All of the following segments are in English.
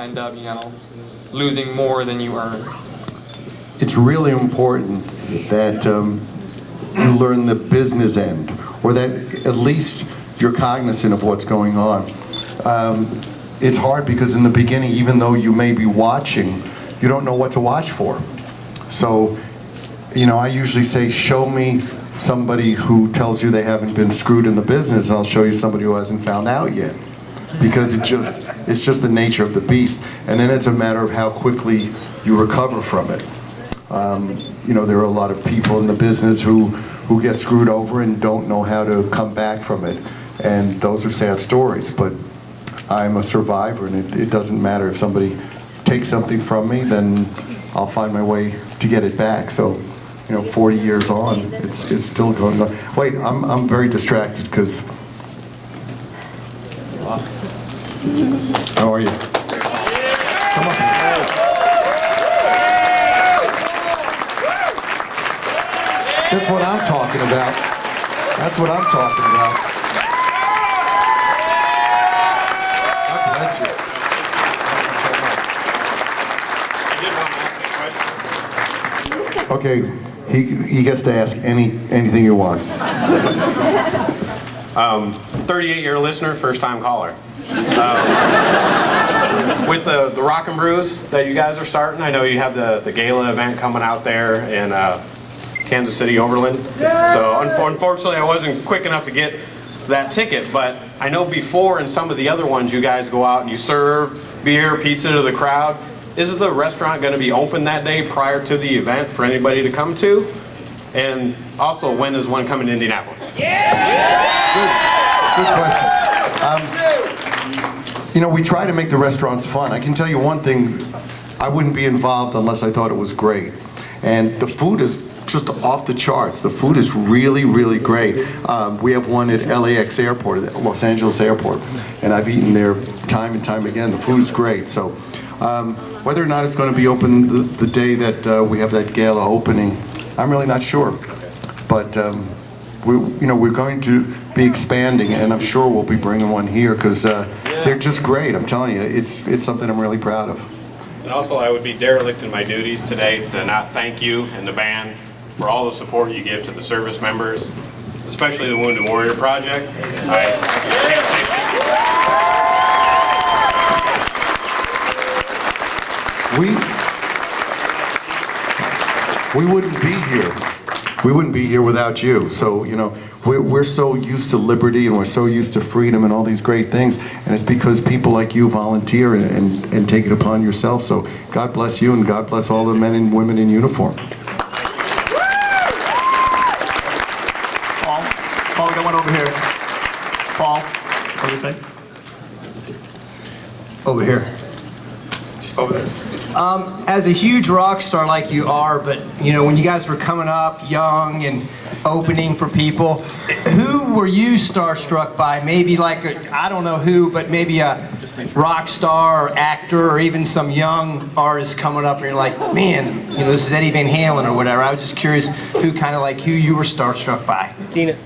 end up, losing more than you earn? It's really important that you learn the business end, or that at least you're cognizant of what's going on. It's hard because in the beginning, even though you may be watching, you don't know what to watch for. So, I usually say, show me somebody who tells you they haven't been screwed in the business, and I'll show you somebody who hasn't found out yet. Because it's just the nature of the beast. And then it's a matter of how quickly you recover from it. There are a lot of people in the business who get screwed over and don't know how to come back from it. And those are sad stories, but I'm a survivor, and it doesn't matter if somebody takes something from me, then I'll find my way to get it back. So, 40 years on, it's still going on. Wait, I'm very distracted because. How are you? Come on. That's what I'm talking about. That's what I'm talking about. God bless you. Okay, he gets to ask anything he wants. 38-year listener, first-time caller. With the Rock and Brews that you guys are starting, I know you have the gala event coming out there in Kansas City, Overland. So unfortunately, I wasn't quick enough to get that ticket, but I know before in some of the other ones you guys go out and you serve beer, pizza to the crowd. Is the restaurant going to be open that day prior to the event for anybody to come to? And also, when is one coming to Indianapolis? Good question. We try to make the restaurants fun. I can tell you one thing, I wouldn't be involved unless I thought it was great. And the food is just off the charts. The food is really, really great. We have one at LAX Airport, at Los Angeles Airport, and I've eaten there time and time again. The food is great. So whether or not it's going to be open the day that we have that gala opening, I'm really not sure. But we're going to be expanding, and I'm sure we'll be bringing one here because they're just great. I'm telling you, it's something I'm really proud of. And also, I would be derelict in my duties today to not thank you and the band for all the support you give to the service members, especially the Wounded Warrior Project. I can't say We wouldn't be here. We wouldn't be here without you. So, we're so used to liberty, and we're so used to freedom and all these great things, and it's because people like you volunteer and take it upon yourself. So God bless you, and God bless all the men and women in uniform. Paul, we got one over here. Paul, what do you say? Over here. Over there. As a huge rock star like you are, but when you guys were coming up young and opening for people, who were you starstruck by? Maybe I don't know who, but maybe a rock star or actor or even some young artist coming up and you're like, man, this is Eddie Van Halen or whatever. I was just curious who you were starstruck by. Dina.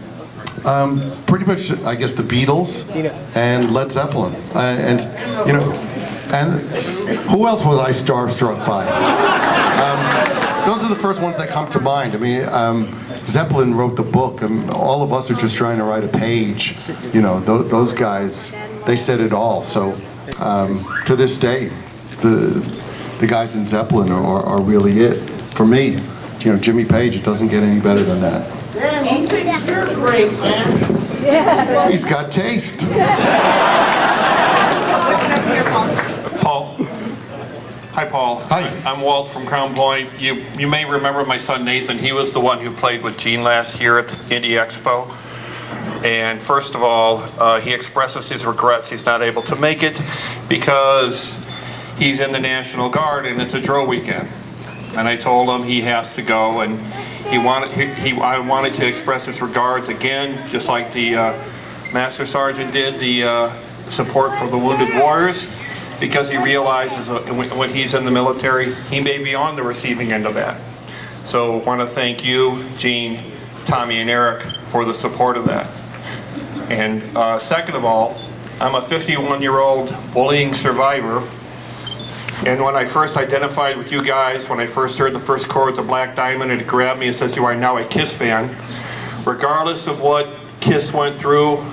Pretty much, I guess, the Beatles and Led Zeppelin, and who else was I starstruck by? Those are the first ones that come to mind. I mean, Zeppelin wrote the book, and all of us are just trying to write a page. Those guys, they said it all. So, to this day, the guys in Zeppelin are really it. For me, Jimmy Page, it doesn't get any better than that. Man, he thinks you're great, man. Yeah. He's got taste. Paul. Hi, Paul. Hi. I'm Walt from Crown Point. You may remember my son Nathan. He was the one who played with Gene last year at the INDY Expo. And first of all, he expresses his regrets he's not able to make it because he's in the National Guard and it's a drill weekend. And I told him he has to go, and I wanted to express his regards again, just like the Master Sergeant did, the support for the Wounded Warriors, because he realizes when he's in the military, he may be on the receiving end of that. So I want to thank you, Gene, Tommy, and Eric for the support of that. And second of all, I'm a 51-year-old bullying survivor And when I first identified with you guys, when I first heard the first chords of Black Diamond, and it grabbed me and says, you are now a KISS fan. Regardless of what KISS went through,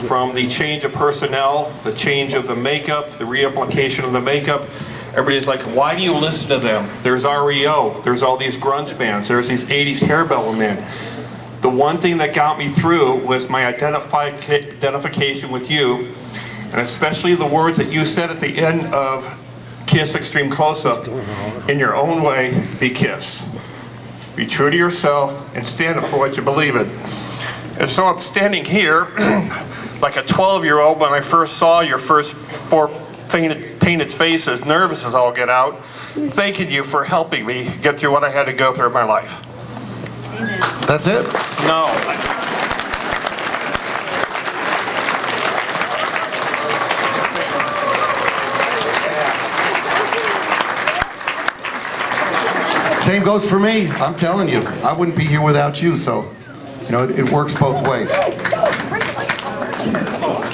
from the change of personnel, the change of the makeup, the reapplication of the makeup, everybody's like, why do you listen to them? There's REO, there's all these grunge bands, there's these 80s hair metal men. The one thing that got me through was my identification with you, and especially the words that you said at the end of KISS Extreme Close-Up. In your own way, be KISS. Be true to yourself and stand up for what you believe in. And so I'm standing here like a 12-year-old when I first saw your first 4 painted faces, nervous as all get out, thanking you for helping me get through what I had to go through in my life. Amen. That's it? No. Same goes for me. I'm telling you, I wouldn't be here without you, so, you know, it works both ways.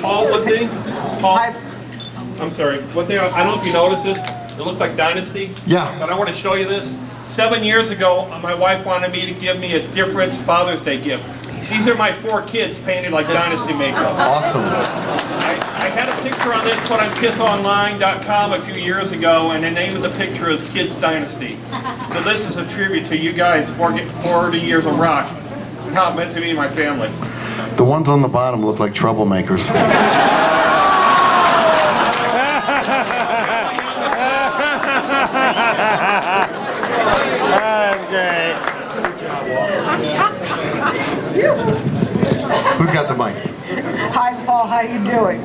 Paul, one thing. Paul, I'm sorry. One thing, I don't know if you noticed this. It looks like Dynasty. Yeah. But I want to show you this. 7 years ago, my wife wanted me to give me a different Father's Day gift. These are my 4 kids painted like Dynasty makeup. Awesome. I had a picture on this put on kissonline.com a few years ago, and the name of the picture is Kids Dynasty. So this is a tribute to you guys, 40 years of rock, and how it meant to me and my family. The ones on the bottom look like troublemakers. That's great. Who's got the mic? Hi, Paul. How you doing?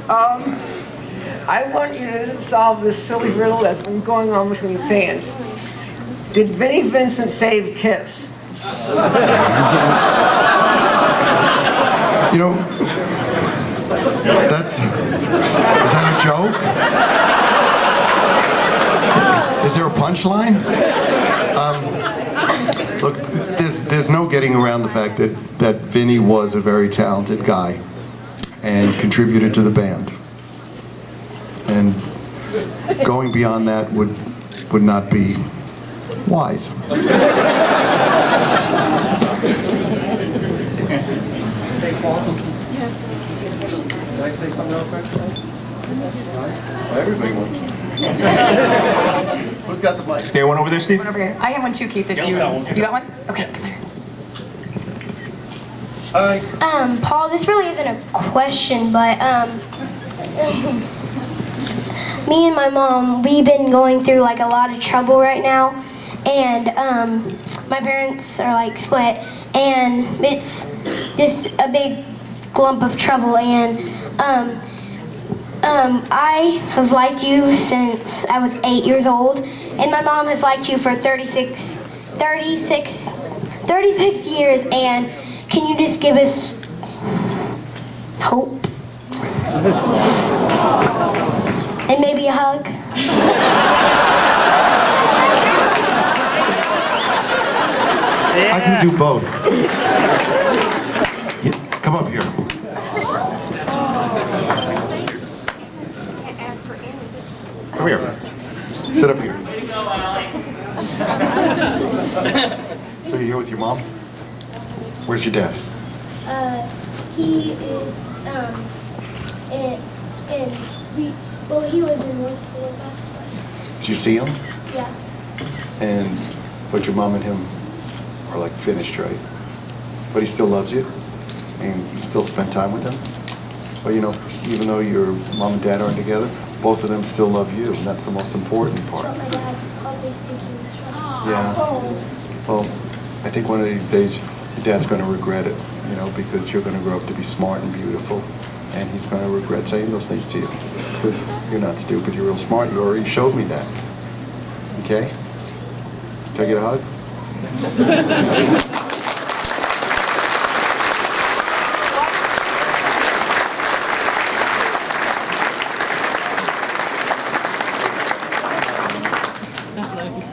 I want you to solve this silly riddle that's been going on between fans. Did Vinnie Vincent save KISS? You know, is that a joke? Is there a punchline? Look, there's no getting around the fact that Vinnie was a very talented guy and contributed to the band. And going beyond that would not be wise. Can I say something real quick? Everybody wants. Who's got the mic? Okay, one over there, Steve. One over here. I have one too, Keith, if you got one? Okay, come here. Hi. Paul, this really isn't a question, but me and my mom, we've been going through like a lot of trouble right now, and my parents are like split, and it's just a big lump of trouble, and I have liked you since I was 8 years old, and my mom has liked you for 36 years, and can you just give us hope? And maybe a hug? I can do both. Yeah, come up here. Come here. Sit up here. So you're here with your mom? Where's your dad? He is, he lives in North Florida. Did you see him? Yeah. But your mom and him are like finished, right? But he still loves you? And you still spend time with him? But you know, even though your mom and dad aren't together, both of them still love you, and that's the most important part. But my dad's probably thinking this right. Yeah. Well, I think one of these days your dad's going to regret it, you know, because you're going to grow up to be smart and beautiful, and he's going to regret saying those things to you. Because you're not stupid, you're real smart. You already showed me that. Okay? Can I get a hug?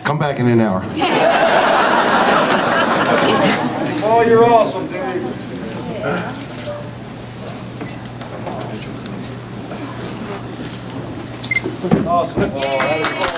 Come back in an hour. Oh, you're awesome, dude. Awesome, Paul. That is awesome.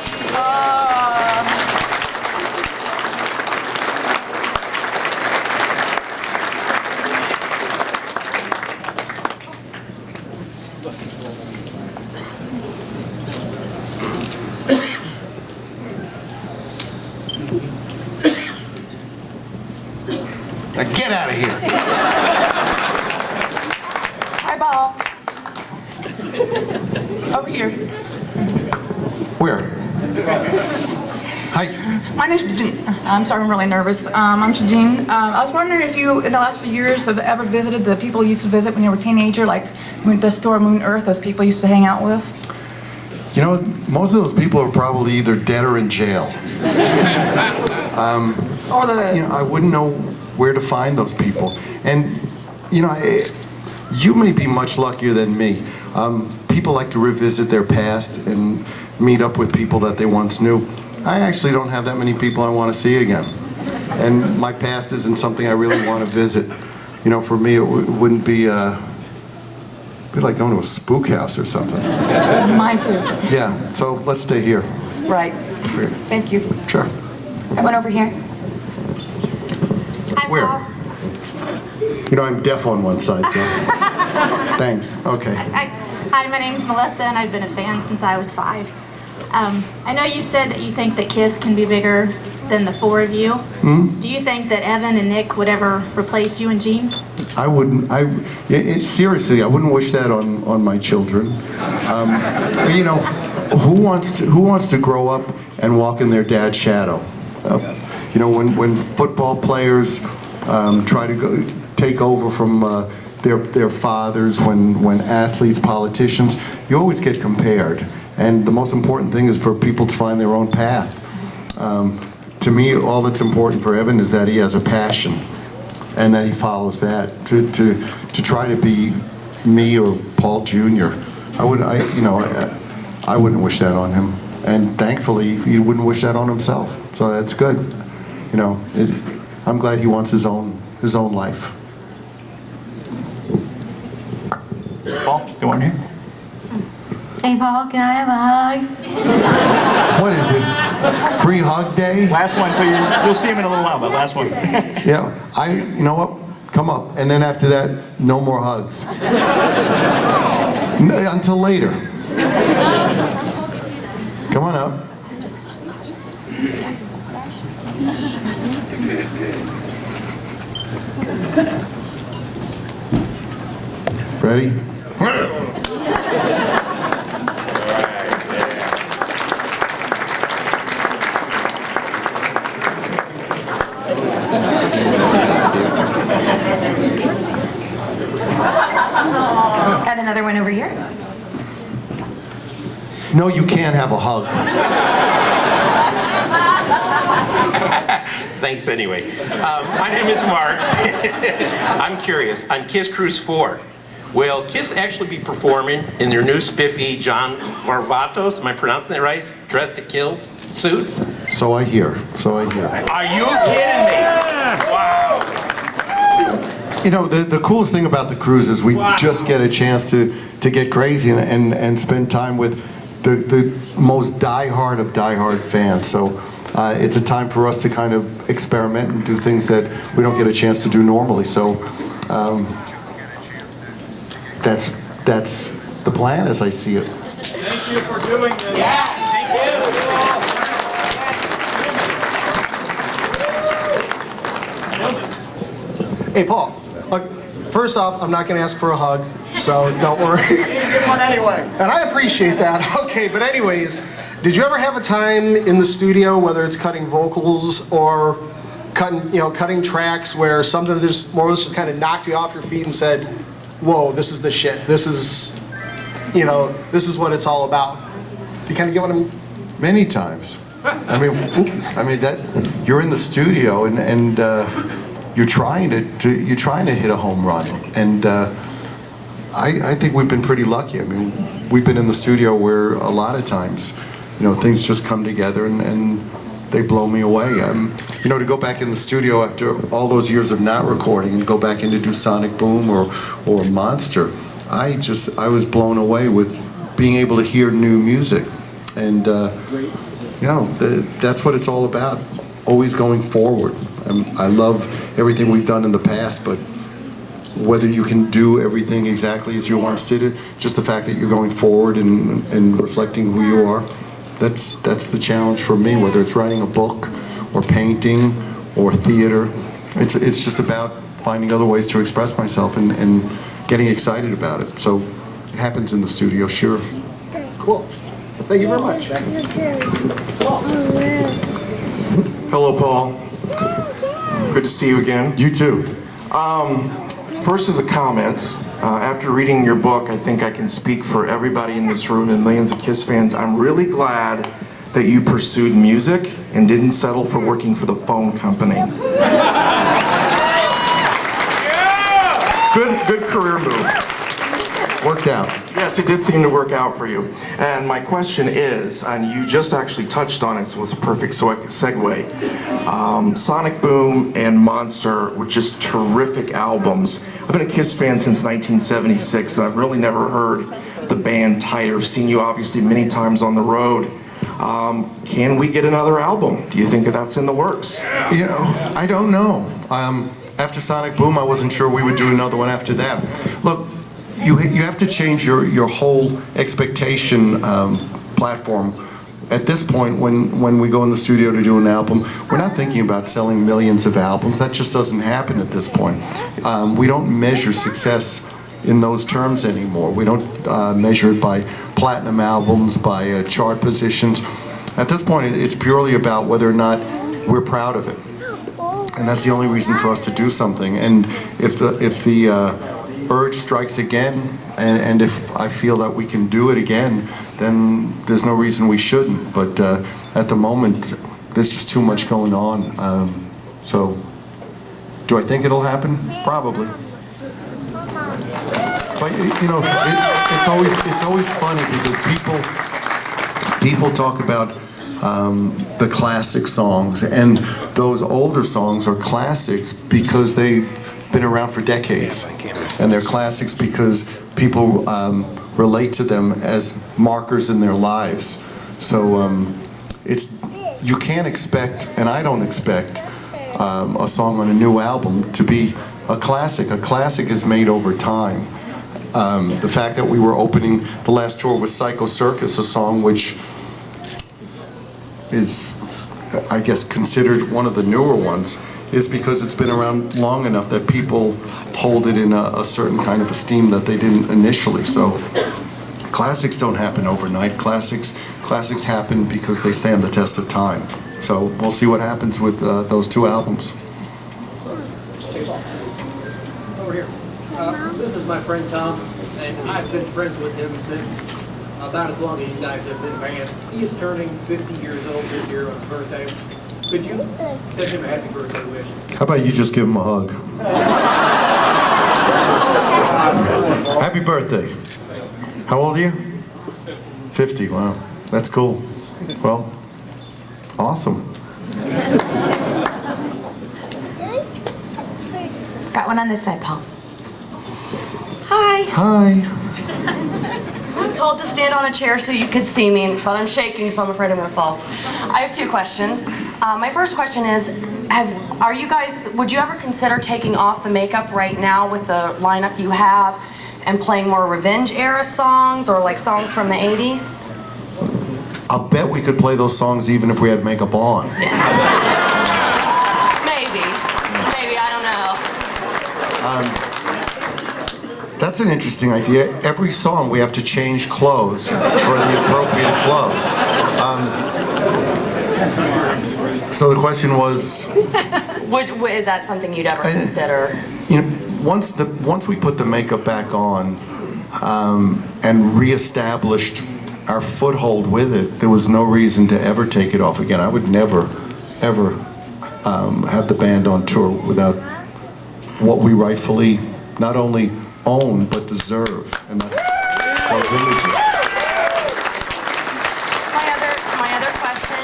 Now get out of here. Hi, Paul. Over here. Where? Hi. My name's Jean. I'm sorry, I'm really nervous. I'm Jean. I was wondering if you, in the last few years, have ever visited the people you used to visit when you were a teenager, like the store Moon Earth, those people you used to hang out with? You know, most of those people are probably either dead or in jail. Or the... You know, I wouldn't know where to find those people. And, you know, you may be much luckier than me. People like to revisit their past and meet up with people that they once knew. I actually don't have that many people I want to see again. And my past isn't something I really want to visit. You know, for me, it wouldn't be like going to a spook house or something. Mine too. Yeah, so let's stay here. Right. Thank you. Sure. That one over here. Where? You know, I'm deaf on one side, so. Thanks. Okay. Hi, my name is Melissa, and I've been a fan since I was 5. I know you said that you think that KISS can be bigger than the 4 of you. Do you think that Evan and Nick would ever replace you and Jean? I wouldn't. Seriously, I wouldn't wish that on my children. But you know, who wants to grow up and walk in their dad's shadow? You know, when football players try to take over from their fathers, when athletes, politicians, you always get compared. And the most important thing is for people to find their own path. To me, all that's important for Evan is that he has a passion, and that he follows that. To try to be me or Paul Jr. I wouldn't wish that on him. And thankfully, he wouldn't wish that on himself. So that's good. You know, I'm glad he wants his own life. Paul, you want here? Hey, Paul, can I have a hug? What is this? Free hug day? Last one, so you'll see him in a little while, but last one. Yeah, you know what? Come up. And then after that, no more hugs. Until later. Come on up. Ready? And another one over here. No, you can't have a hug. Thanks anyway. My name is Mark. I'm curious, on KISS Cruise 4, will KISS actually be performing in their new spiffy John Varvatos, am I pronouncing that right? Dressed to kill suits? So I hear. Are you kidding me? Wow. You know, the coolest thing about the cruise is we just get a chance to get crazy and spend time with the most diehard of diehard fans. So it's a time for us to kind of experiment and do things that we don't get a chance to do normally. So that's the plan as I see it. Thank you for doing this. Yeah, thank you. Hey, Paul. First off, I'm not going to ask for a hug, so don't worry. You get one anyway. And I appreciate that. Okay, but anyways, did you ever have a time in the studio, whether it's cutting vocals or cutting tracks, where something just more or less just kind of knocked you off your feet and said, "Whoa, this is the shit. This is what it's all about." You kind of get what I'm. Many times. I mean that you're in the studio and you're trying to hit a home run, and I think we've been pretty lucky. I mean, we've been in the studio where a lot of times, things just come together and they blow me away. To go back in the studio after all those years of not recording and go back in to do Sonic Boom or Monster, I was blown away with being able to hear new music. And, you know, that's what it's all about, always going forward. I love everything we've done in the past, but whether you can do everything exactly as you once did it, just the fact that you're going forward and reflecting who you are, that's the challenge for me, whether it's writing a book or painting or theater. It's just about finding other ways to express myself and getting excited about it. So it happens in the studio, sure. Cool. Thank you very much. Hello, Paul. Good to see you again. You too. First is a comment. After reading your book, I think I can speak for everybody in this room and millions of KISS fans. I'm really glad that you pursued music and didn't settle for working for the phone company. Good career move. Worked out. Yes, it did seem to work out for you. And my question is, and you just actually touched on it, so it was a perfect segue. Sonic Boom and Monster were just terrific albums. I've been a KISS fan since 1976, and I've really never heard the band tighter. Seen you obviously many times on the road. Can we get another album? Do you think that that's in the works? You know, I don't know. After Sonic Boom, I wasn't sure we would do another one after that. Look, you have to change your whole expectation platform. At this point, when we go in the studio to do an album, we're not thinking about selling millions of albums. That just doesn't happen at this point. We don't measure success in those terms anymore. We don't measure it by platinum albums, by chart positions. At this point, it's purely about whether or not we're proud of it. And that's the only reason for us to do something. And if the urge strikes again, and if I feel that we can do it again, then there's no reason we shouldn't. But at the moment, there's just too much going on. So, do I think it'll happen? Probably. But you know, it's always funny because people talk about the classic songs, and those older songs are classics because they've been around for decades, and they're classics because people relate to them as markers in their lives. So you can't expect, and I don't expect, a song on a new album to be a classic. A classic is made over time. The fact that we were opening the last tour with Psycho Circus, a song which is, I guess, considered one of the newer ones, is because it's been around long enough that people hold it in a certain kind of esteem that they didn't initially. So classics don't happen overnight. Classics happen because they stand the test of time. So we'll see what happens with those two albums. Over here. This is my friend Tom, and I've been friends with him since about as long as you guys have been banned. He is turning 50 years old this year on his birthday. Could you send him a happy birthday wish? How about you just give him a hug? Happy birthday. How old are you? 50, wow. That's cool. Well, awesome. Got one on this side, Paul. Hi. Hi. I was told to stand on a chair so you could see me, but I'm shaking, so I'm afraid I'm gonna fall. I have two questions. My first question is, would you ever consider taking off the makeup right now with the lineup you have and playing more revenge era songs or like songs from the 80s? I'll bet we could play those songs even if we had makeup on. Maybe, I don't know. That's an interesting idea. Every song we have to change clothes for the appropriate clothes. So the question was... Is that something you'd ever consider? You know, once we put the makeup back on and reestablished our foothold with it, there was no reason to ever take it off again. I would never, ever have the band on tour without what we rightfully not only own but deserve, and that's those images. My other question,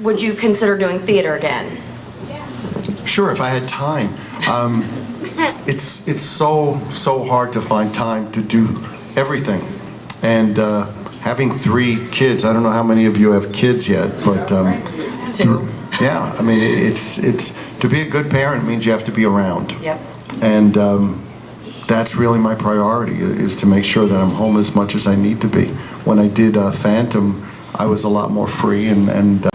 would you consider doing theater again? Sure, if I had time. It's so hard to find time to do everything. And having 3 kids, I don't know how many of you have kids yet, but 2. yeah, I mean, it's to be a good parent means you have to be around. Yep. And that's really my priority, is to make sure that I'm home as much as I need to be. When I did Phantom, I was a lot more free, and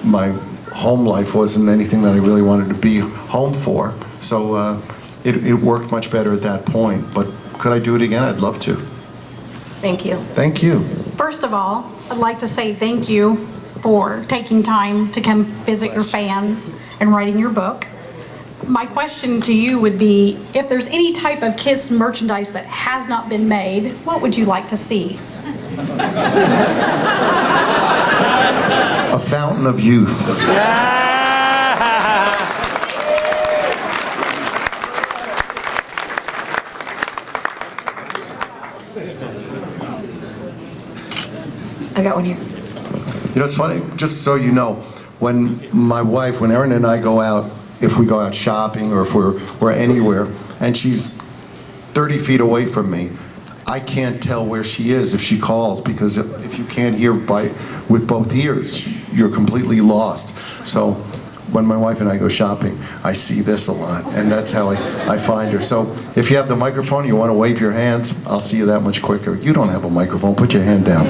my home life wasn't anything that I really wanted to be home for. So it worked much better at that point. But could I do it again? I'd love to. Thank you. Thank you. First of all, I'd like to say thank you for taking time to come visit your fans and writing your book. My question to you would be, if there's any type of KISS merchandise that has not been made, what would you like to see? A fountain of youth. I got one here. You know, it's funny, just so you know, when Erin and I go out, if we go out shopping or if we're anywhere, and she's 30 feet away from me, I can't tell where she is if she calls, because if you can't hear with both ears, you're completely lost. So when my wife and I go shopping, I see this a lot, and that's how I find her. So if you have the microphone, you want to wave your hands, I'll see you that much quicker. You don't have a microphone, put your hand down.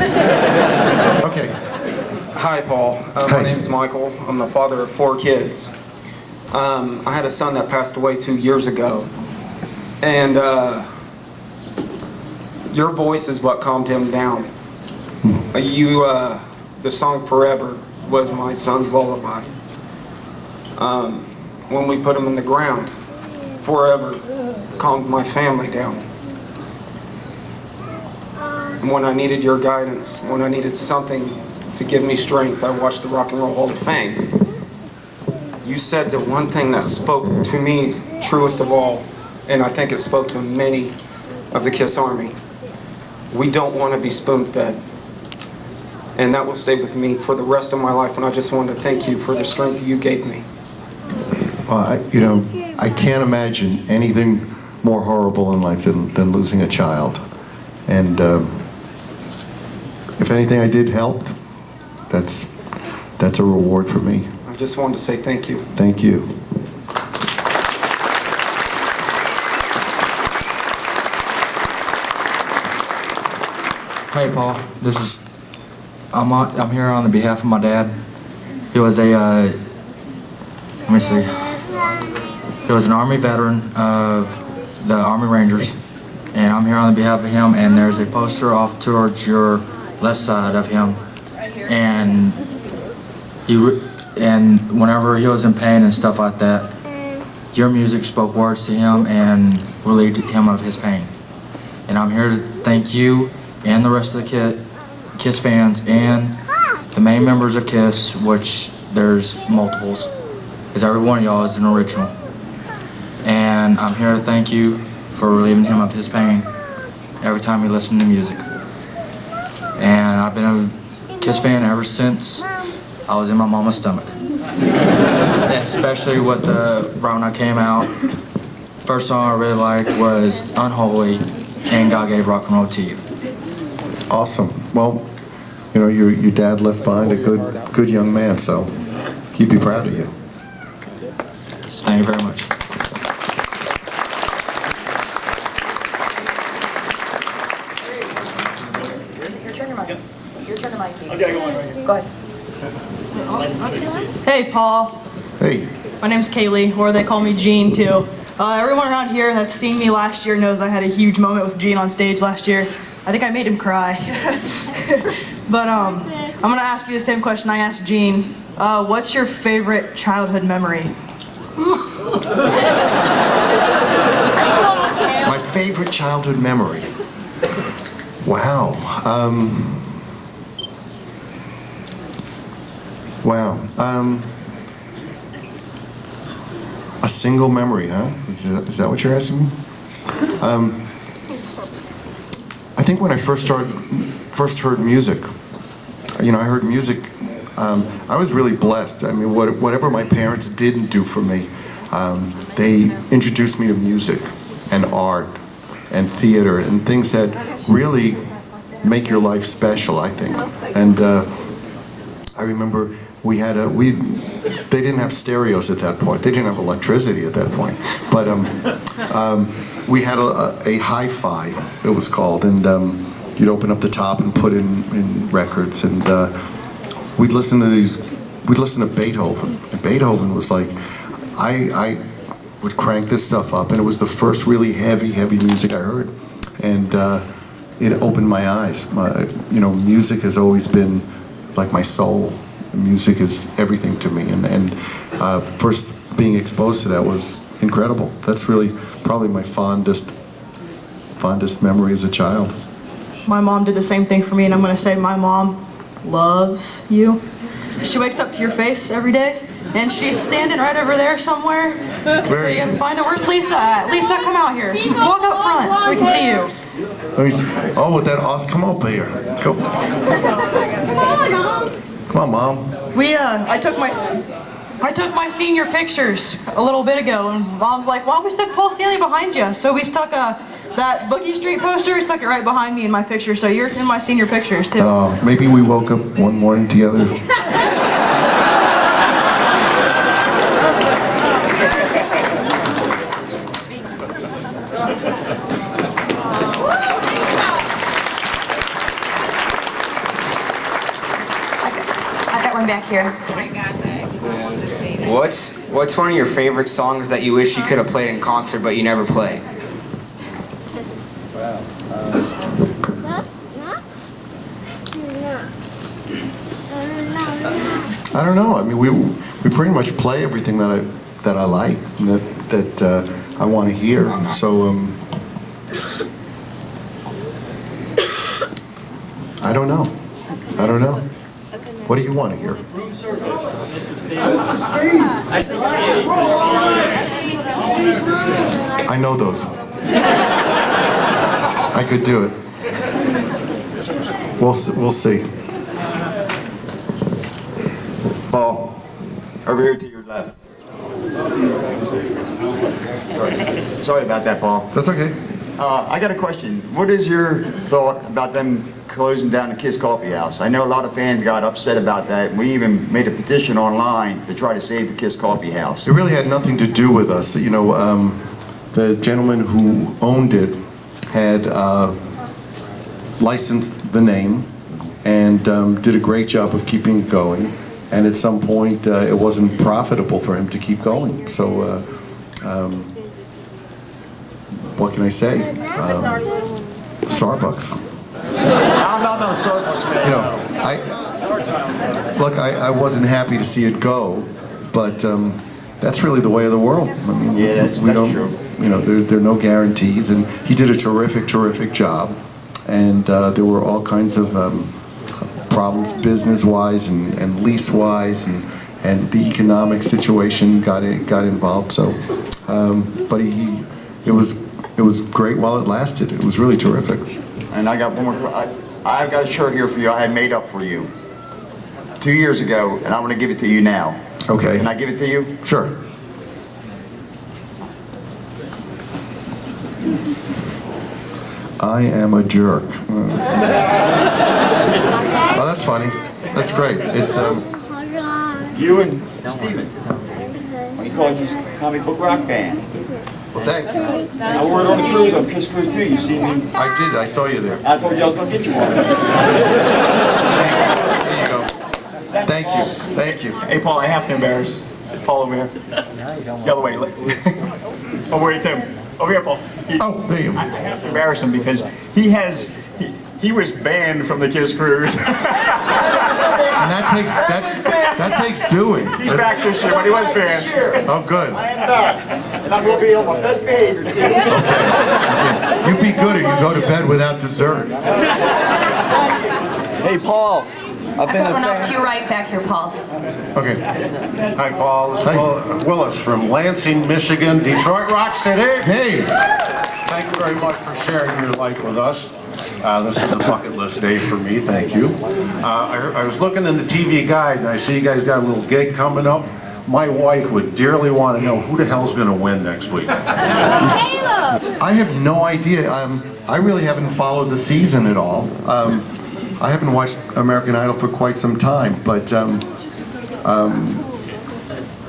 Okay. Hi, Paul. My name's Michael. I'm the father of 4 kids. I had a son that passed away 2 years ago, and your voice is what calmed him down. The song Forever was my son's lullaby. When we put him in the ground, Forever calmed my family down. And when I needed your guidance, when I needed something to give me strength, I watched the Rock and Roll Hall of Fame. You said the one thing that spoke to me truest of all, and I think it spoke to many of the KISS Army. We don't want to be spoon-fed. And that will stay with me for the rest of my life, and I just wanted to thank you for the strength you gave me. I can't imagine anything more horrible in life than losing a child. And if anything I did helped, that's a reward for me. I just wanted to say thank you. Thank you. Hey Paul, I'm here on the behalf of my dad. He was a let me see. He was an Army veteran of the Army Rangers, and I'm here on behalf of him. And there's a poster off towards your left side of him, and whenever he was in pain and stuff like that, your music spoke words to him and relieved him of his pain. And I'm here to thank you and the rest of the KISS fans and the main members of KISS, which there's multiples, because every one of y'all is an original. And I'm here to thank you for relieving him of his pain every time he listened to music. And I've been a KISS fan ever since I was in my mama's stomach. Especially when I came out, first song I really liked was Unholy and God Gave Rock and Roll to You. Awesome. Well, you know, your dad left behind a good young man, so he'd be proud of you. Thank you very much. Your turn, Mike. Your turn, Mike. Okay, go on right here. Go ahead. Hey, Paul. Hey. My name's Kaylee, or they call me Jean, too. Everyone around here that's seen me last year knows I had a huge moment with Jean on stage last year. I think I made him cry. But I'm gonna ask you the same question I asked Jean. What's your favorite childhood memory? My favorite childhood memory. Wow. A single memory, huh? Is that what you're asking me? I think when I first heard music, you know, I heard music, I was really blessed. I mean, whatever my parents didn't do for me, they introduced me to music and art and theater and things that really make your life special, I think. And I remember they didn't have stereos at that point. They didn't have electricity at that point. But we had a hi-fi, it was called, and you'd open up the top and put in records, and we'd listen to Beethoven. And Beethoven was like, I would crank this stuff up, and it was the first really heavy music I heard, and it opened my eyes. Music has always been like my soul. Music is everything to me, and first being exposed to that was incredible. That's really probably my fondest memory as a child. My mom did the same thing for me, and I'm going to say my mom loves you. She wakes up to your face every day, and she's standing right over there somewhere. So you gotta find out, where's Lisa at? Lisa, come out here. Walk up front so we can see you. Let me see. Oh, with that awesome, come up here. Go. Come on, Mom. I took my senior pictures a little bit ago, and Mom's like, why don't we stick Paul Stanley behind you? So we stuck that Boogie Street poster, we stuck it right behind me in my picture, so you're in my senior pictures too. Maybe we woke up one morning together. Back here. What's one of your favorite songs that you wish you could have played in concert but you never played? I don't know. I mean, we pretty much play everything that I like, and that I want to hear. So I don't know. What do you want to hear? I know those. I could do it. We'll see. Paul, over here to your left. Sorry about that, Paul. That's okay. I got a question. What is your thought about them closing down the KISS Coffee House? I know a lot of fans got upset about that, and we even made a petition online to try to save the KISS Coffee House. It really had nothing to do with us. The gentleman who owned it had licensed the name and did a great job of keeping it going. And at some point, it wasn't profitable for him to keep going. So, what can I say? Starbucks. I'm not a Starbucks fan. I wasn't happy to see it go, but that's really the way of the world. I mean, yeah, that's true. There are no guarantees, and he did a terrific job, and there were all kinds of problems business-wise and lease-wise, and the economic situation got involved. So, but it was great while it lasted. It was really terrific. And I got one more. I've got a shirt here for you I had made up for you 2 years ago, and I'm going to give it to you now. Okay. Can I give it to you? Sure. I am a jerk. Oh, that's funny. That's great. It's You and Steven. He called you comic book rock band. Well, thank you. I wore it on the cruise, on KISS Cruise too. You see me? I did. I saw you there. I told you I was going to get you one. There you go. Thank you. Hey, Paul, I have to embarrass Paul over here. The other way. Over here, Tim. Over here, Paul. There you go. I have to embarrass him because he was banned from the KISS Cruise. And that takes doing. He's back this year, but he was banned. Oh, good. I am back. And I'm going to be on my best behavior, too. Okay. You be good or you go to bed without dessert. Hey, Paul. I've got one off to you right back here, Paul. Okay. Hi, Paul. This is Paul Willis from Lansing, Michigan, Detroit Rock City. Hey. Thank you very much for sharing your life with us. This is a bucket list day for me. Thank you. I was looking in the TV guide, and I see you guys got a little gig coming up. My wife would dearly want to know who the hell's going to win next week. I have no idea. I really haven't followed the season at all. I haven't watched American Idol for quite some time, but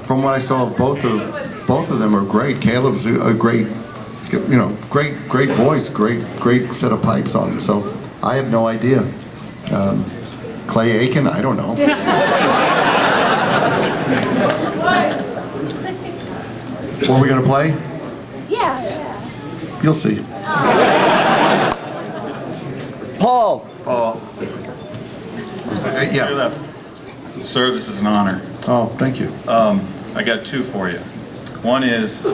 from what I saw of both of them are great. Caleb's a great, great voice, great set of pipes on him. So I have no idea. Clay Aiken, I don't know. What are we gonna play? Yeah. You'll see. Paul. Yeah. Sir, this is an honor. Oh, thank you. I got two for you. One is,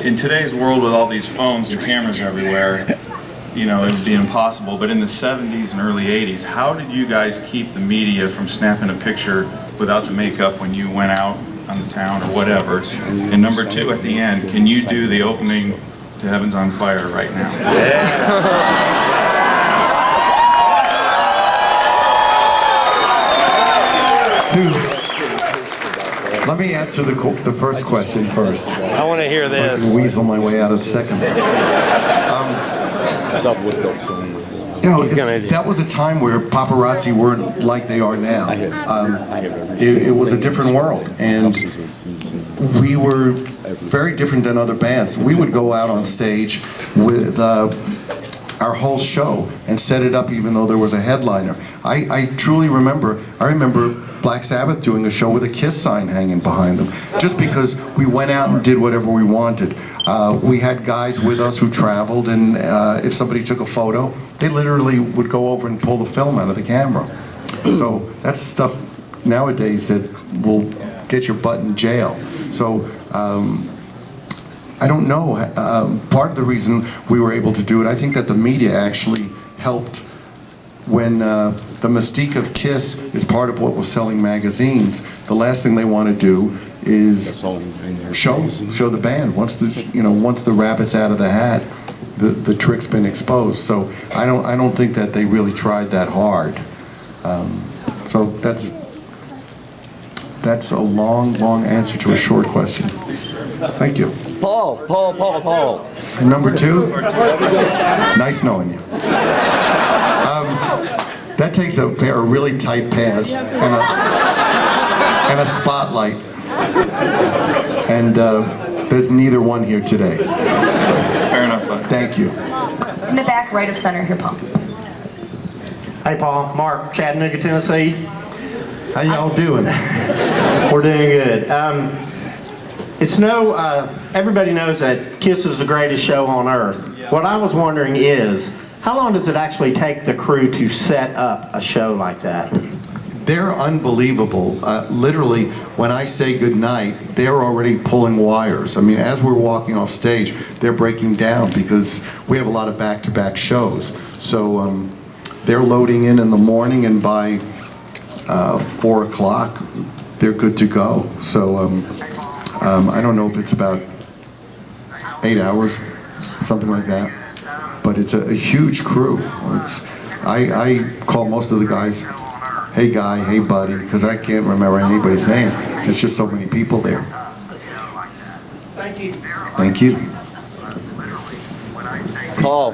in today's world with all these phones and cameras everywhere, it would be impossible, but in the 70s and early 80s, how did you guys keep the media from snapping a picture without the makeup when you went out on the town or whatever? And number two, at the end, can you do the opening to Heaven's on Fire right now? Let me answer the first question first. I want to hear So I this. can weasel my way out of the second. That was a time where paparazzi weren't like they are now. It was a different world, and we were very different than other bands. We would go out on stage with our whole show and set it up even though there was a headliner. I truly remember, Black Sabbath doing a show with a KISS sign hanging behind them, just because we went out and did whatever we wanted. We had guys with us who traveled, and if somebody took a photo, they literally would go over and pull the film out of the camera. So that's stuff nowadays that will get your butt in jail. So I don't know. Part of the reason we were able to do it, I think that the media actually helped when the mystique of KISS is part of what was selling magazines. The last thing they want to do is show the band. Once the rabbit's out of the hat, the trick's been exposed. So I don't think that they really tried that hard. So that's a long answer to a short question. Thank you. Paul. And number two, nice knowing you. That takes a pair of really tight pants and a spotlight. And there's neither one here today. Fair enough, bud. Thank you. In the back, right of center here, Paul. Hey, Paul. Mark, Chattanooga, Tennessee. How y'all doing? We're doing good. Everybody knows that KISS is the greatest show on earth. What I was wondering is, how long does it actually take the crew to set up a show like that? They're unbelievable. Literally, when I say goodnight, they're already pulling wires. I mean, as we're walking off stage, they're breaking down because we have a lot of back-to-back shows. So they're loading in the morning, and by 4 o'clock, they're good to go. So I don't know if it's about 8 hours, something like that. But it's a huge crew. I call most of the guys, hey guy, hey buddy, because I can't remember anybody's name. There's just so many people there. Thank you. Thank you. Paul.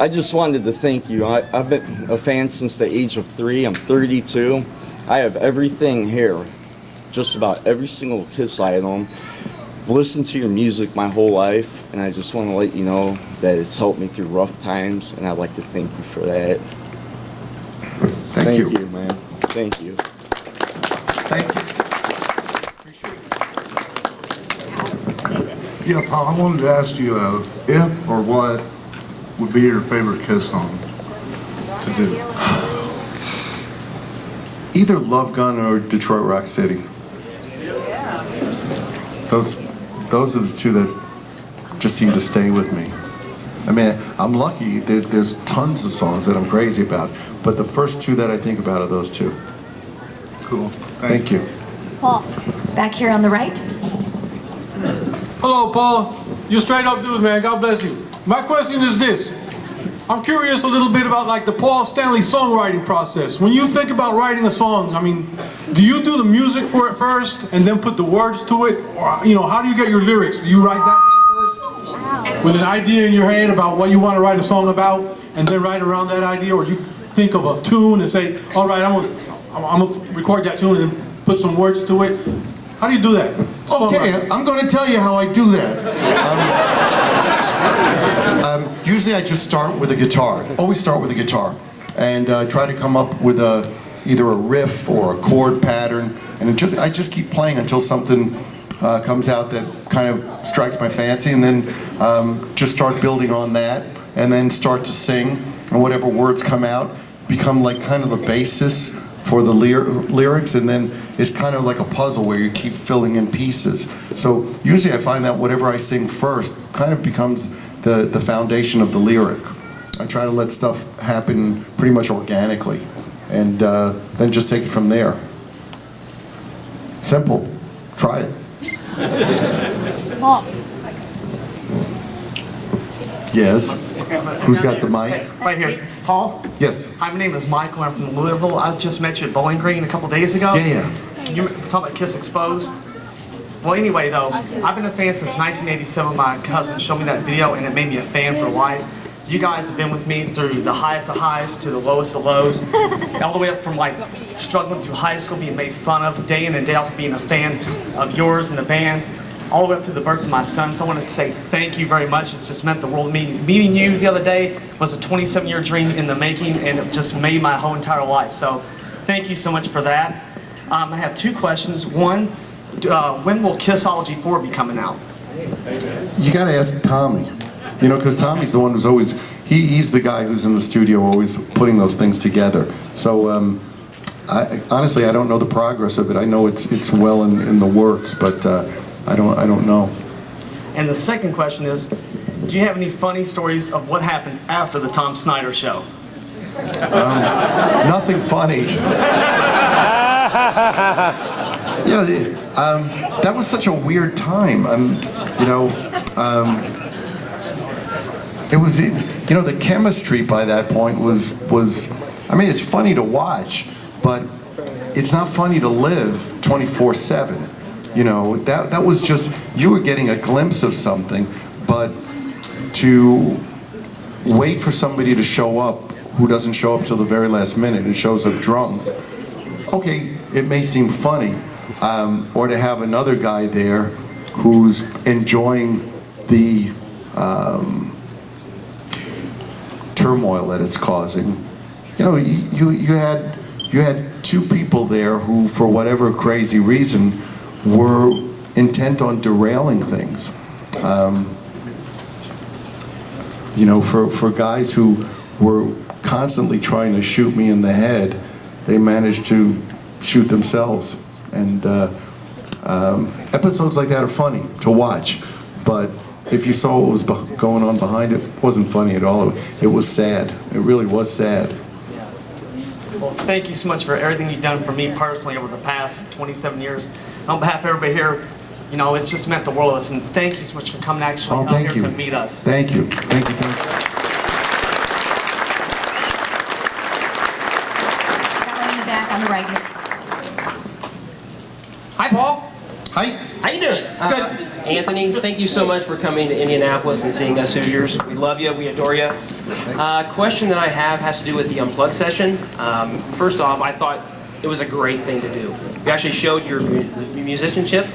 I just wanted to thank you. I've been a fan since the age of 3. I'm 32. I have everything here, just about every single KISS item. I've listened to your music my whole life, and I just want to let you know that it's helped me through rough times, and I'd like to thank you for that. Thank you. Thank you, man. Thank you. Thank you. Yeah, Paul, I wanted to ask you if or what would be your favorite KISS song to do? Either Love Gun or Detroit Rock City. Those are the two that just seem to stay with me. I mean, I'm lucky. There's tons of songs that I'm crazy about, but the first two that I think about are those two. Cool. Thank you. Paul. Back here on the right. Hello, Paul. You straight up dude, man. God bless you. My question is this. I'm curious a little bit about like the Paul Stanley songwriting process. When you think about writing a song, I mean, do you do the music for it first and then put the words to it? Or, you know, how do you get your lyrics? Do you write that down first with an idea in your head about what you want to write a song about and then write around that idea? Or you think of a tune and say, all right, I'm gonna record that tune and then put some words to it? How do you do that? Okay, I'm going to tell you how I do that. Usually I just start with a guitar. Always start with a guitar. And try to come up with either a riff or a chord pattern. And I just keep playing until something comes out that kind of strikes my fancy. And then just start building on that. And then start to sing. And whatever words come out become like kind of the basis for the lyrics, and then it's kind of like a puzzle where you keep filling in pieces. So usually I find that whatever I sing first kind of becomes the foundation of the lyric. I try to let stuff happen pretty much organically, and then just take it from there. Simple. Try it. Yes? Who's got the mic? Right here. Paul? Yes. Hi, my name is Michael. I'm from Louisville. I just met you at Bowling Green a couple days ago. Yeah. You were talking about KISS Expos. Well, anyway, though, I've been a fan since 1987. My cousin showed me that video, and it made me a fan for life. You guys have been with me through the highest of highs to the lowest of lows. All the way up from, like, struggling through high school, being made fun of day in and day out for being a fan of yours and the band, all the way up to the birth of my son. So I wanted to say thank you very much. It's just meant the world to me. Meeting you the other day was a 27-year dream in the making, and it just made my whole entire life. So thank you so much for that. I have two questions. One, when will Kissology 4 be coming out? You got to ask Tommy. You know, because Tommy's the one who's always, he's the guy who's in the studio always putting those things together. So honestly, I don't know the progress of it. I know it's well in the works, but I don't know. And the second question is, do you have any funny stories of what happened after the Tom Snyder show? Nothing funny. That was such a weird time. It was, the chemistry by that point was. I mean, it's funny to watch, but it's not funny to live 24/7. You know, that was just, you were getting a glimpse of something, but to wait for somebody to show up who doesn't show up till the very last minute and shows up drunk, okay, it may seem funny, or to have another guy there who's enjoying the turmoil that it's causing. You know, you had two people there who, for whatever crazy reason, were intent on derailing things. You know, for guys who were constantly trying to shoot me in the head, they managed to shoot themselves. And episodes like that are funny to watch, but if you saw what was going on behind it, it wasn't funny at all. It was sad. It really was sad. Well, thank you so much for everything you've done for me personally over the past 27 years. On behalf of everybody here, you know, it's just meant the world to us, and thank you so much for coming actually out here to meet us. Thank you. Thank you. Thank you. That one in the back on the right. Hi, Paul. Hi. How you doing? Good. Anthony, thank you so much for coming to Indianapolis and seeing us Hoosiers. We love you. We adore you. Question that I have has to do with the Unplugged session. First off, I thought it was a great thing to do. You actually showed your musicianship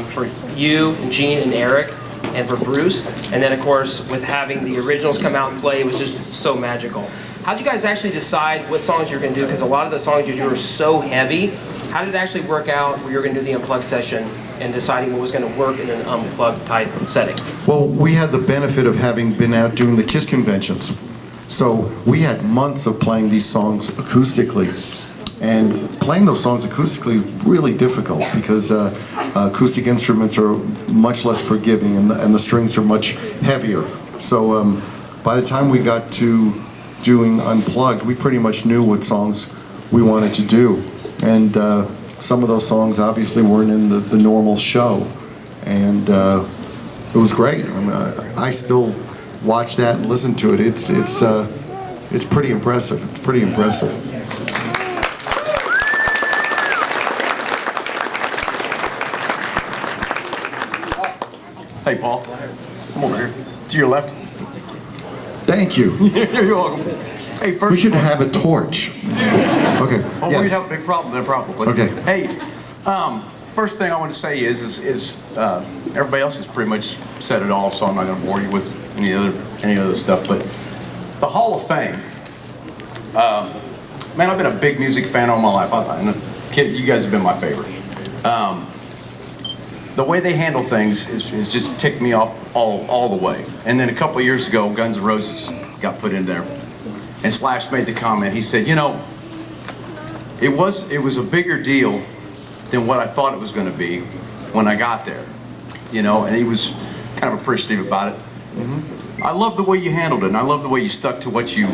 for you, and Gene, and Eric, and for Bruce. And then, of course, with having the originals come out and play, it was just so magical. How did you guys actually decide what songs you're going to do? Because a lot of the songs you do are so heavy. How did it actually work out where you were going to do the Unplugged session and deciding what was going to work in an Unplugged type setting? Well, we had the benefit of having been out doing the KISS conventions. So we had months of playing these songs acoustically. And playing those songs acoustically really difficult because acoustic instruments are much less forgiving and the strings are much heavier. So by the time we got to doing Unplugged, we pretty much knew what songs we wanted to do. And some of those songs obviously weren't in the normal show. And it was great. I mean, I still watch that and listen to it, it's pretty impressive. It's pretty impressive. Hey, Paul. Come over here. To your left. Thank you. You're welcome. Hey, first. We should have a torch. Okay. Oh, Yes. we'd have a big problem there, probably. Okay. Hey, first thing I want to say is everybody else has pretty much said it all, so I'm not going to bore you with any other stuff. But the Hall of Fame, man, I've been a big music fan all my life. You guys have been my favorite. The way they handle things is just ticked me off all the way. And then a couple of years ago, Guns N' Roses got put in there, and Slash made the comment. He said, "You know, it was a bigger deal than what I thought it was going to be when I got there." You know, and he was kind of appreciative about it. I love the way you handled it, and I love the way you stuck to what you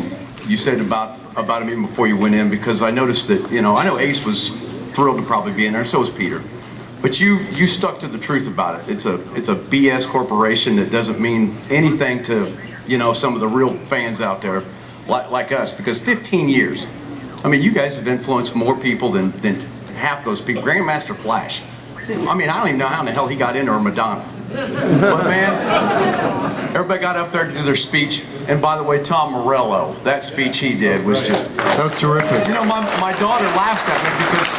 said about him even before you went in, because I noticed that, you know, I know Ace was thrilled to probably be in there, so was Peter. But you stuck to the truth about it. It's a BS corporation that doesn't mean anything to, you know, some of the real fans out there like us, because 15 years, I mean, you guys have influenced more people than half those people. Grandmaster Flash. I mean, I don't even know how in the hell he got in there, or Madonna. But man, everybody got up there to do their speech. And by the way, Tom Morello, that speech he did was just... That was terrific. You know, my daughter laughs at me because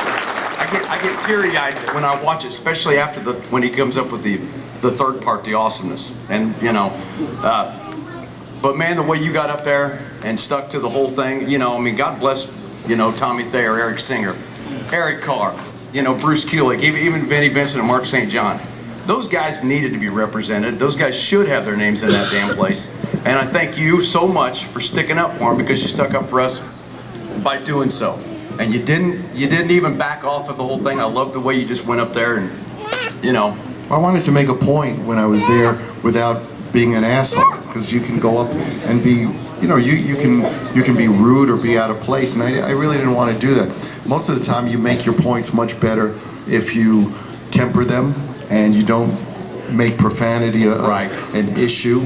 I get teary-eyed when I watch it, especially after when he comes up with the third part, the awesomeness. And, you know, but man, the way you got up there and stuck to the whole thing, you know, I mean, God bless, you know, Tommy Thayer, Eric Singer, Eric Carr, you know, Bruce Kulick, even Vinnie Vincent and Mark St. John. Those guys needed to be represented. Those guys should have their names in that damn place. And I thank you so much for sticking up for them, because you stuck up for us by doing so. And you didn't even back off of the whole thing. I love the way you just went up there and, you know. I wanted to make a point when I was there without being an asshole, because you can go up and be, you know, you can be rude or be out of place, and I really didn't want to do that. Most of the time you make your points much better if you temper them and you don't make profanity an issue,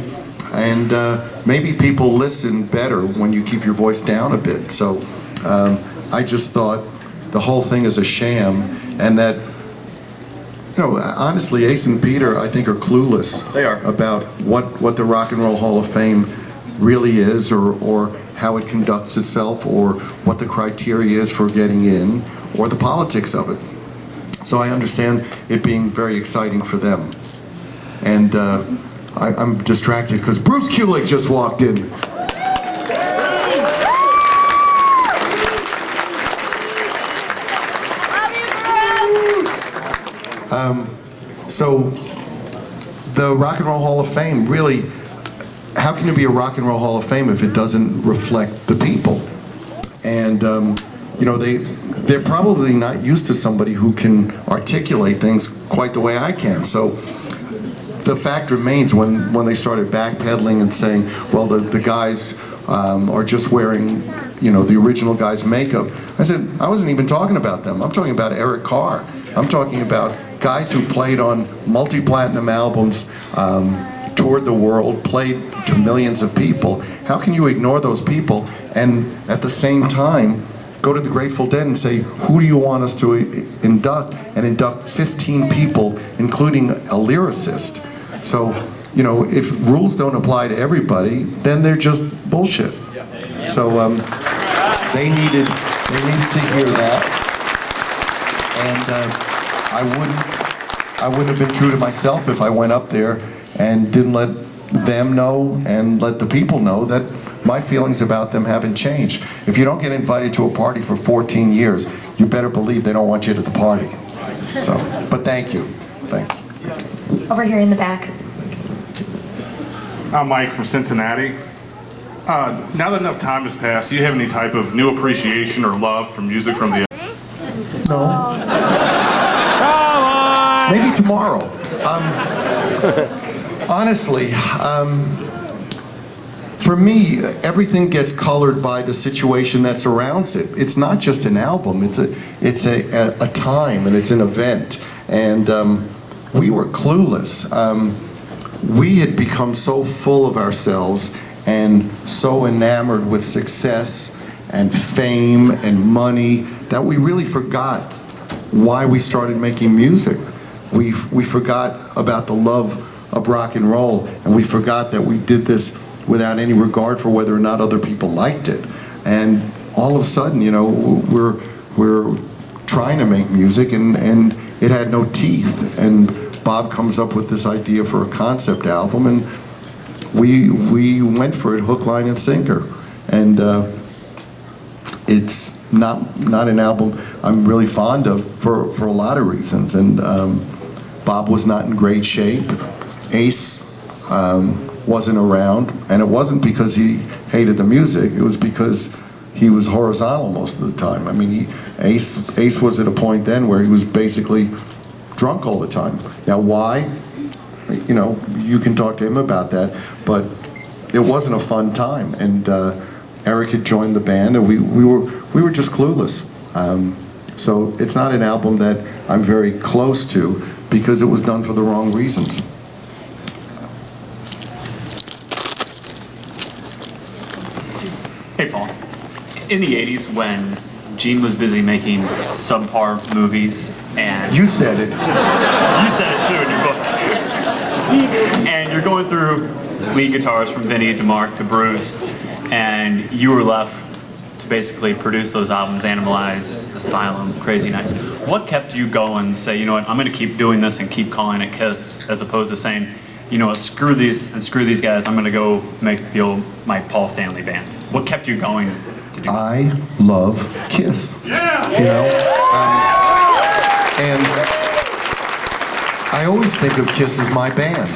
and maybe people listen better when you keep your voice down a bit. So I just thought the whole thing is a sham, and that, you know, honestly, Ace and Peter, I think, are clueless. They are. About what the Rock and Roll Hall of Fame really is, or how it conducts itself, or what the criteria is for getting in, or the politics of it. So I understand it being very exciting for them. And I'm distracted because Bruce Kulick just walked in. So the Rock and Roll Hall of Fame, really, how can you be a Rock and Roll Hall of Fame if it doesn't reflect the people? And you know, they're probably not used to somebody who can articulate things quite the way I can. So the fact remains, when they started backpedaling and saying, well, the guys are just wearing, you know, the original guy's makeup, I said, I wasn't even talking about them. I'm talking about Eric Carr. I'm talking about guys who played on multi-platinum albums, toured the world, played to millions of people. How can you ignore those people and at the same time go to the Grateful Dead and say, who do you want us to induct? And induct 15 people, including a lyricist. So, you know, if rules don't apply to everybody, then they're just bullshit. So they needed to hear that. And I wouldn't have been true to myself if I went up there and didn't let them know and let the people know that my feelings about them haven't changed. If you don't get invited to a party for 14 years, you better believe they don't want you at the party. So, but thank you. Thanks. Over here in the back. I'm Mike from Cincinnati. Now that enough time has passed, do you have any type of new appreciation or love for music from the... No. Maybe tomorrow. Honestly, for me, everything gets colored by the situation that surrounds it. It's not just an album. It's a time, and it's an event. And we were clueless. we had become so full of ourselves and so enamored with success and fame and money that we really forgot why we started making music. We forgot about the love of rock and roll, and we forgot that we did this without any regard for whether or not other people liked it. And all of a sudden, you know, we're trying to make music, and it had no teeth. And Bob comes up with this idea for a concept album, and we went for it hook, line, and sinker. And it's not an album I'm really fond of for a lot of reasons. And Bob was not in great shape. Ace wasn't around, and it wasn't because he hated the music. It was because he was horizontal most of the time. I mean, Ace was at a point then where he was basically drunk all the time. Now, why? You know, you can talk to him about that, but it wasn't a fun time. And Eric had joined the band, and we were just clueless. So it's not an album that I'm very close to because it was done for the wrong reasons. Hey, Paul. In the 80s, when Gene was busy making subpar movies and... You said it. You said it too in your book. And you're going through lead guitars from Vinny to Mark to Bruce, and you were left to basically produce those albums, Animalize, Asylum, Crazy Nights. What kept you going to say, you know what, I'm going to keep doing this and keep calling it KISS, as opposed to saying, you know what, screw these and screw these guys, I'm going to go make my Paul Stanley band? What kept you going to do that? I love KISS. Yeah! You know? And I always think of KISS as my band.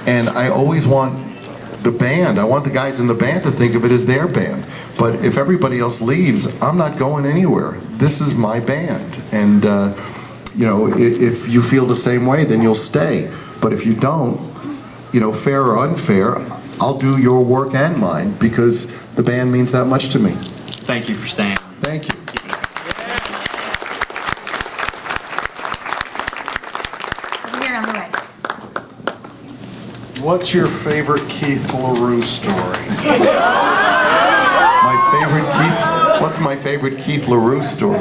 And I always want the band, I want the guys in the band to think of it as their band. But if everybody else leaves, I'm not going anywhere. This is my band. And, you know, if you feel the same way, then you'll stay. But if you don't, you know, fair or unfair, I'll do your work and mine because the band means that much to me. Thank you for staying. Thank you. Over here on the right. What's your favorite Keith LaRue story? What's my favorite Keith LaRue story?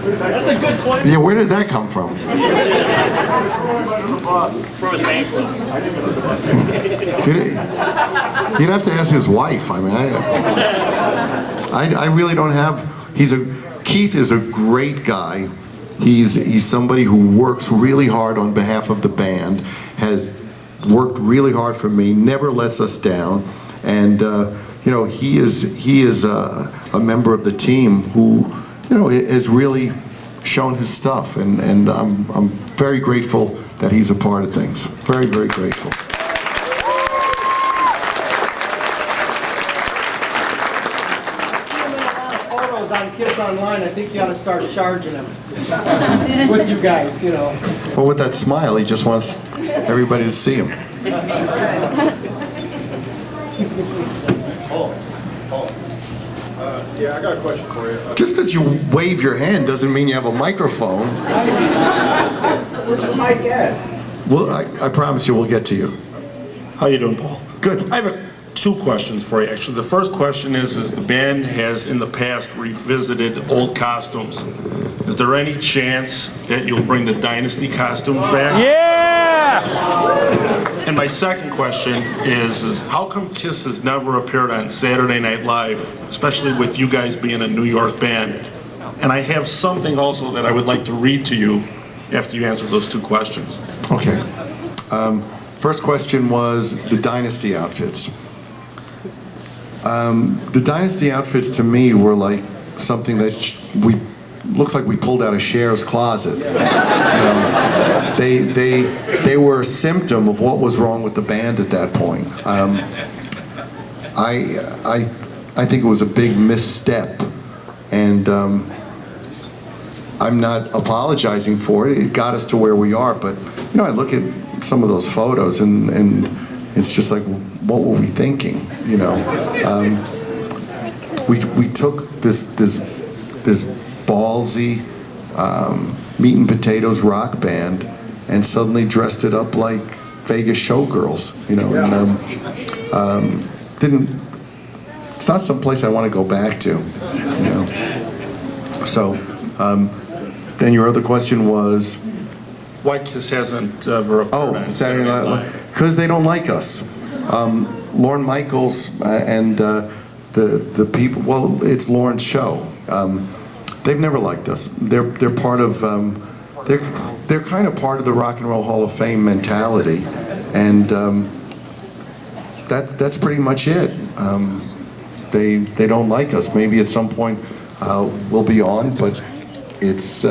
That's a good point. Yeah, where did that come from? From his fan club. You'd have to ask his wife. I mean, I really don't have. Keith is a great guy. He's somebody who works really hard on behalf of the band, has worked really hard for me, never lets us down, and you know, he is a member of the team who, you know, has really shown his stuff, and I'm very grateful that he's a part of things. Very, very grateful. Photos on KISS Online, I think you ought to start charging them with you guys, you know. Well, with that smile, he just wants everybody to see him. Yeah, I got a question for you. Just because you wave your hand doesn't mean you have a microphone. Where's the mic at? Well, I promise you we'll get to you. How you doing, Paul? Good. I have two questions for you, actually. The first question is the band has in the past revisited old costumes. Is there any chance that you'll bring the Dynasty costumes back? Yeah! And my second question is how come KISS has never appeared on Saturday Night Live, especially with you guys being a New York band? And I have something also that I would like to read to you after you answer those two questions. Okay. First question was the Dynasty outfits. The Dynasty outfits to me were like something that looks like we pulled out of Cher's closet. They were a symptom of what was wrong with the band at that point. I think it was a big misstep, and I'm not apologizing for it. It got us to where we are, but you know, I look at some of those photos and it's just like, what were we thinking? You know, we took this ballsy meat and potatoes rock band and suddenly dressed it up like Vegas showgirls, you know, and it's not some place I want to go back to, you know. So, then your other question was? Why KISS hasn't ever appeared on Saturday Night Live, because they don't like us. Lorne Michaels and the people, well, it's Lorne's show. They've never liked us. They're part of, they're kind of part of the Rock and Roll Hall of Fame mentality, and that's pretty much it. They don't like us. Maybe at some point we'll be on, but it's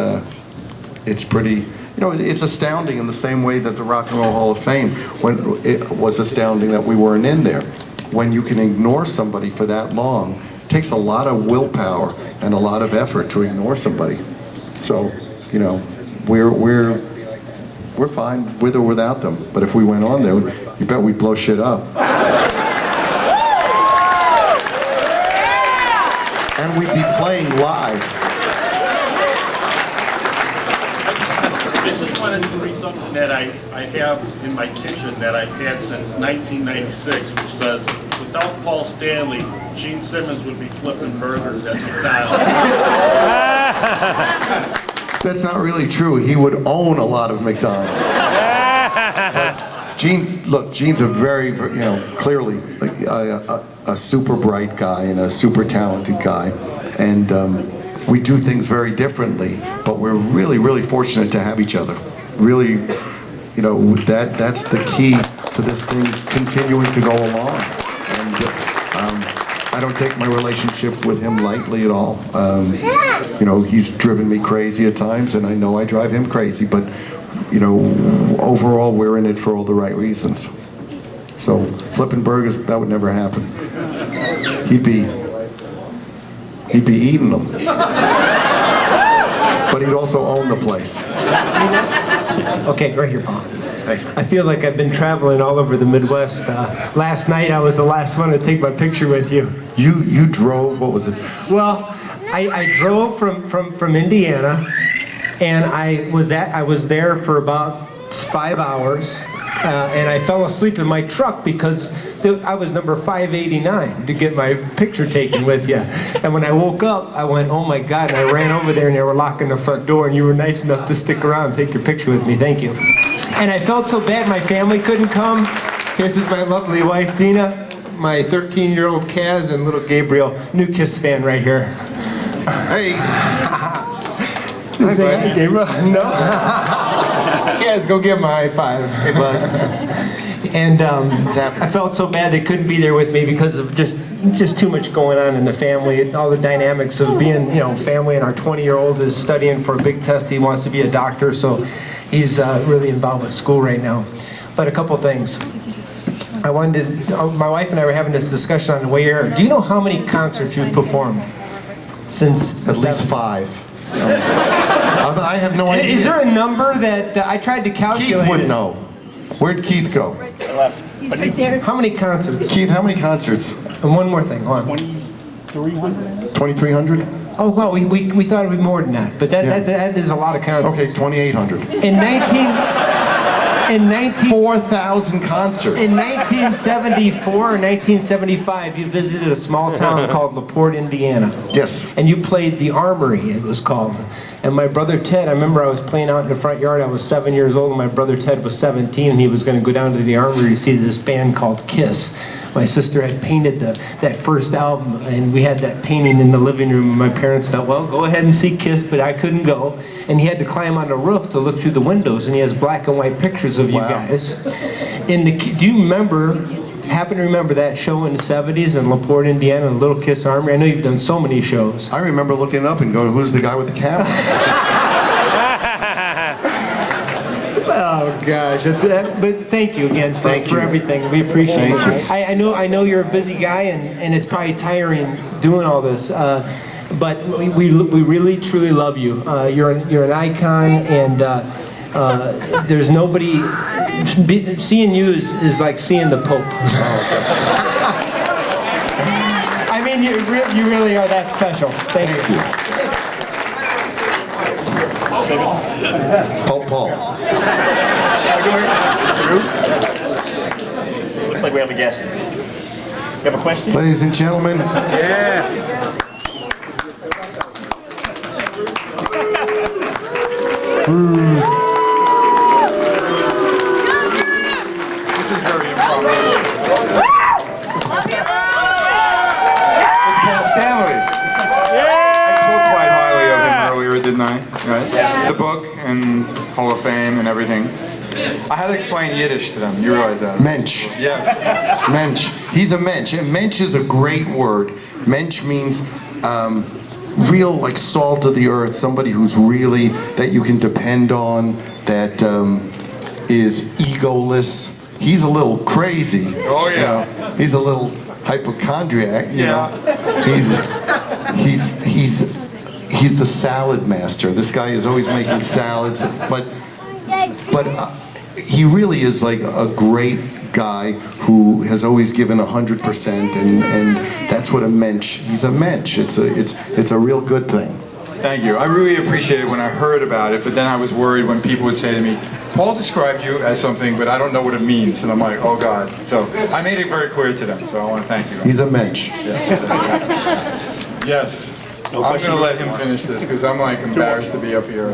pretty, you know, it's astounding in the same way that the Rock and Roll Hall of Fame, when it was astounding that we weren't in there. When you can ignore somebody for that long, it takes a lot of willpower and a lot of effort to ignore somebody. So, you know, we're fine with or without them. But if we went on there, you bet we'd blow shit up. And we'd be playing live. I just wanted to read something that I have in my kitchen that I've had since 1996, which says, without Paul Stanley, Gene Simmons would be flipping burgers at McDonald's. That's not really true. He would own a lot of McDonald's. But Gene's a very, you know, clearly a super bright guy and a super talented guy. And we do things very differently, but we're really, really fortunate to have each other. Really, you know, that's the key to this thing continuing to go along. And I don't take my relationship with him lightly at all. You know, he's driven me crazy at times, and I know I drive him crazy, but, you know, overall, we're in it for all the right reasons. So, flipping burgers, that would never happen. He'd be eating them. But he'd also own the place. Okay, right here, Paul. Hey. I feel like I've been traveling all over the Midwest. Last night I was the last one to take my picture with you. You drove, what was it? Well, I drove from Indiana, and I was there for about 5 hours, and I fell asleep in my truck because I was number 589 to get my picture taken with you. And when I woke up, I went, oh my God, and I ran over there and they were locking the front door, and you were nice enough to stick around and take your picture with me. Thank you. And I felt so bad my family couldn't come. This is my lovely wife, Dina, my 13-year-old Kaz, and little Gabriel, new KISS fan right here. Hey. Hi, bud. Gabriel? No? Kaz, go give him a high five. Hey, bud. And I felt so bad they couldn't be there with me because of just too much going on in the family, all the dynamics of being, you know, family. And our 20-year-old is studying for a big test. He wants to be a doctor, so he's really involved with school right now. But a couple things. I wanted to, my wife and I were having this discussion on the way here. Do you know how many concerts you've performed since? At least 5. I have no idea. Is there a number that I tried to calculate? Keith would know. Where'd Keith go? Left. Right there. How many concerts? Keith, how many concerts? And one more thing, hold on. 2,300? 2,300? Oh, well, we thought it would be more than that, but that is a lot of concerts. Okay, 2,800. In 4,000 concerts. In 1974 or 1975, you visited a small town called LaPorte, Indiana. Yes. And you played the Armory, it was called. And my brother Ted, I remember I was playing out in the front yard. I was 7 years old, and my brother Ted was 17, and he was going to go down to the Armory to see this band called KISS. My sister had painted that first album, and we had that painting in the living room. And my parents thought, well, go ahead and see KISS, but I couldn't go. And he had to climb on the roof to look through the windows, and he has black and white pictures of you guys. Do you happen to remember that show in the 70s in LaPorte, Indiana, the Little KISS Armory? I know you've done so many shows. I remember looking up and going, who's the guy with the camera? Oh gosh, but thank you again for everything. We appreciate it. I know you're a busy guy, and it's probably tiring doing all this. But we really truly love you. You're an icon, and there's nobody. Seeing you is like seeing the Pope. I mean, you really are that special. Thank you. Paul. Looks like we have a guest. You have a question? Ladies and gentlemen. Brews. This is very impromptu. It's Paul Stanley. I spoke quite highly of him earlier, didn't I? Right? The book and Hall of Fame and everything. I had to explain Yiddish to them. You realize that? Mensch. Yes. Mensch. He's a mensch. And mensch is a great word. Mensch means real, like salt of the earth. Somebody who's really, that you can depend on, that is egoless. He's a little crazy. Oh, yeah. You know? He's a little hypochondriac. You know? He's the salad master. This guy is always making salads, but he really is like a great guy who has always given 100%, and that's what a mensch. He's a mensch. It's a real good thing. Thank you. I really appreciate it when I heard about it, but then I was worried when people would say to me, Paul described you as something, but I don't know what it means. And I'm like, oh God. So I made it very clear to them, so I want to thank you. He's a mensch. Yes. I'm going to let him finish this because I'm like embarrassed to be up here.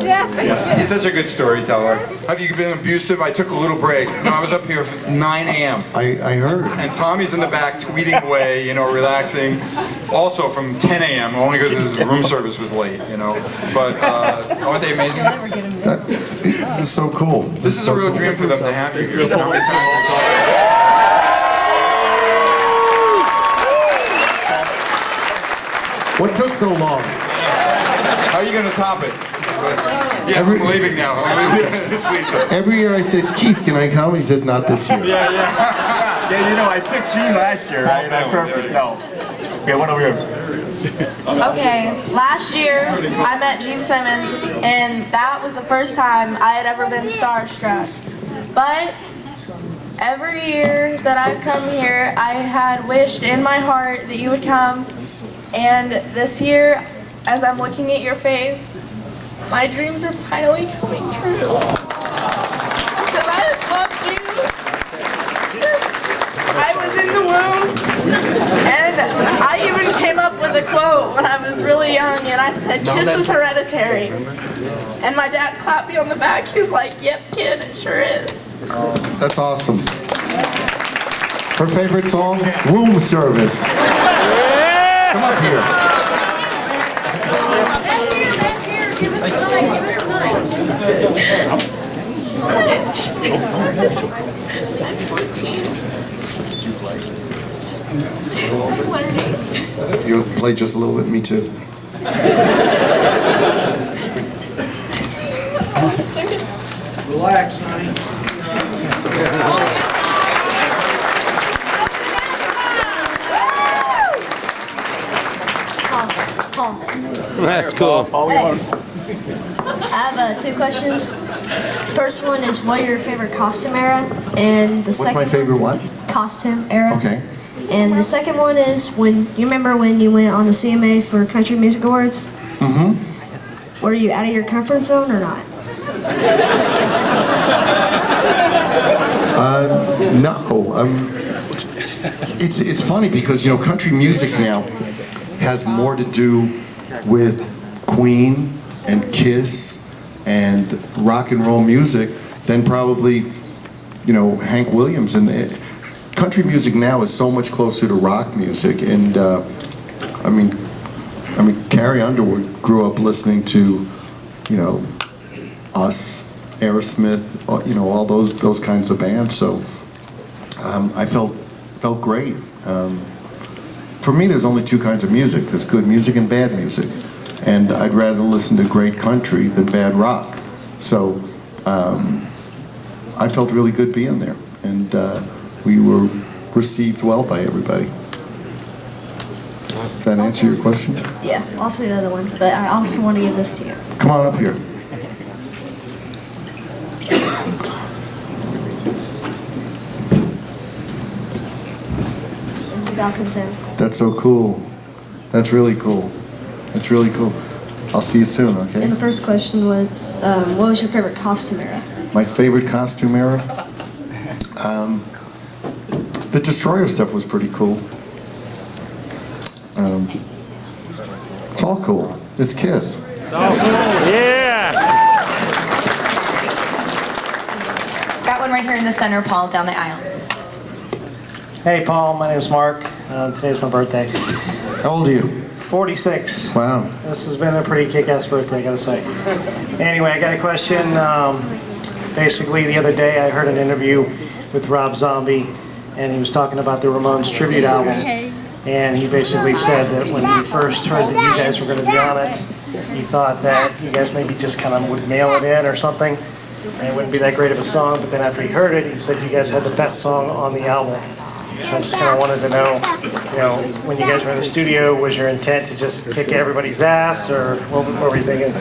He's such a good storyteller. Have you been abusive? I took a little break. No, I was up here at 9 a.m. I heard. And Tommy's in the back tweeting away, you know, relaxing. Also from 10 a.m. only because his room service was late, you know. But aren't they amazing? This is so cool. This is a real dream for them to have you here. How many times we talk? What took so long? How are you going to top it? Yeah, I'm leaving now. It's Lisa. Every year I said, Keith, can I come? He said, not this year. Yeah, you know, I picked Gene last year, right? On purpose. No. Yeah, what over here? Okay, last year I met Gene Simmons, and that was the first time I had ever been starstruck. But every year that I've come here, I had wished in my heart that you would come. And this year, as I'm looking at your face, my dreams are finally coming true. Because I have loved you since I was in the womb. And I even came up with a quote when I was really young, and I said, "Kiss is hereditary." And my dad clapped me on the back. He was like, "Yep, kid, it sure is." That's awesome. Her favorite song, Room Service. Come up here. You play just a little bit, me too. Relax, honey. Paul. That's cool. Hey. I have two questions. First one is, what are your favorite costume era? And the second What's my favorite what? Costume era. Okay. And the second one is, when you remember when you went on the CMA for Country Music Awards? Mm-hmm. Were you out of your comfort zone or not? No. It's funny because, you know, country music now has more to do with Queen and KISS and rock and roll music than probably, you know, Hank Williams. And country music now is so much closer to rock music. And I mean, Carrie Underwood grew up listening to, you know, Us, Aerosmith, you know, all those kinds of bands. So I felt great. For me, there's only two kinds of music. There's good music and bad music. And I'd rather listen to great country than bad rock. So I felt really good being there. And we were received well by everybody. Does that answer your question? Yeah, also the other one, but I also want to give this to you. Come on up here. In 2010. That's so cool. That's really cool. That's really cool. I'll see you soon, okay? And the first question was, what was your favorite costume era? My favorite costume era? The Destroyer stuff was pretty cool. It's all cool. It's KISS. Yeah! Got one right here in the center, Paul, down the aisle. Hey Paul, my name's Mark. Today's my birthday. How old are you? 46. Wow. This has been a pretty kick-ass birthday, I gotta say. Anyway, I got a question. Basically, the other day I heard an interview with Rob Zombie, and he was talking about the Ramones tribute album. And he basically said that when he first heard that you guys were going to be on it, he thought that you guys maybe just kind of would mail it in or something, and it wouldn't be that great of a song. But then after he heard it, he said you guys had the best song on the album. So I just kind of wanted to know, when you guys were in the studio, was your intent to just kick everybody's ass, or what were you thinking?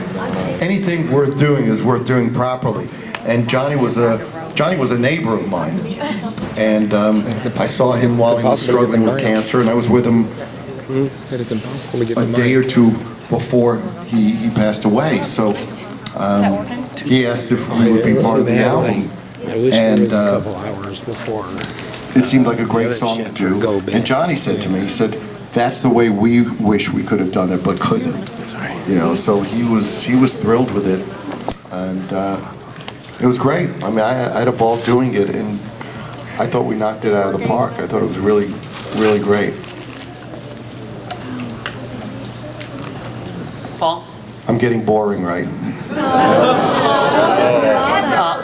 Anything worth doing is worth doing properly. And Johnny was a neighbor of mine, and I saw him while he was struggling with cancer, and I was with him a day or two before he passed away. So he asked if we would be part of the album, and it seemed like a great song to do. And Johnny said to me, he said, "That's the way we wish we could have done it, but couldn't." So he was thrilled with it, and it was great. I mean, I had a ball doing it, and I thought we knocked it out of the park. I thought it was really, really great. Paul? I'm getting boring, right?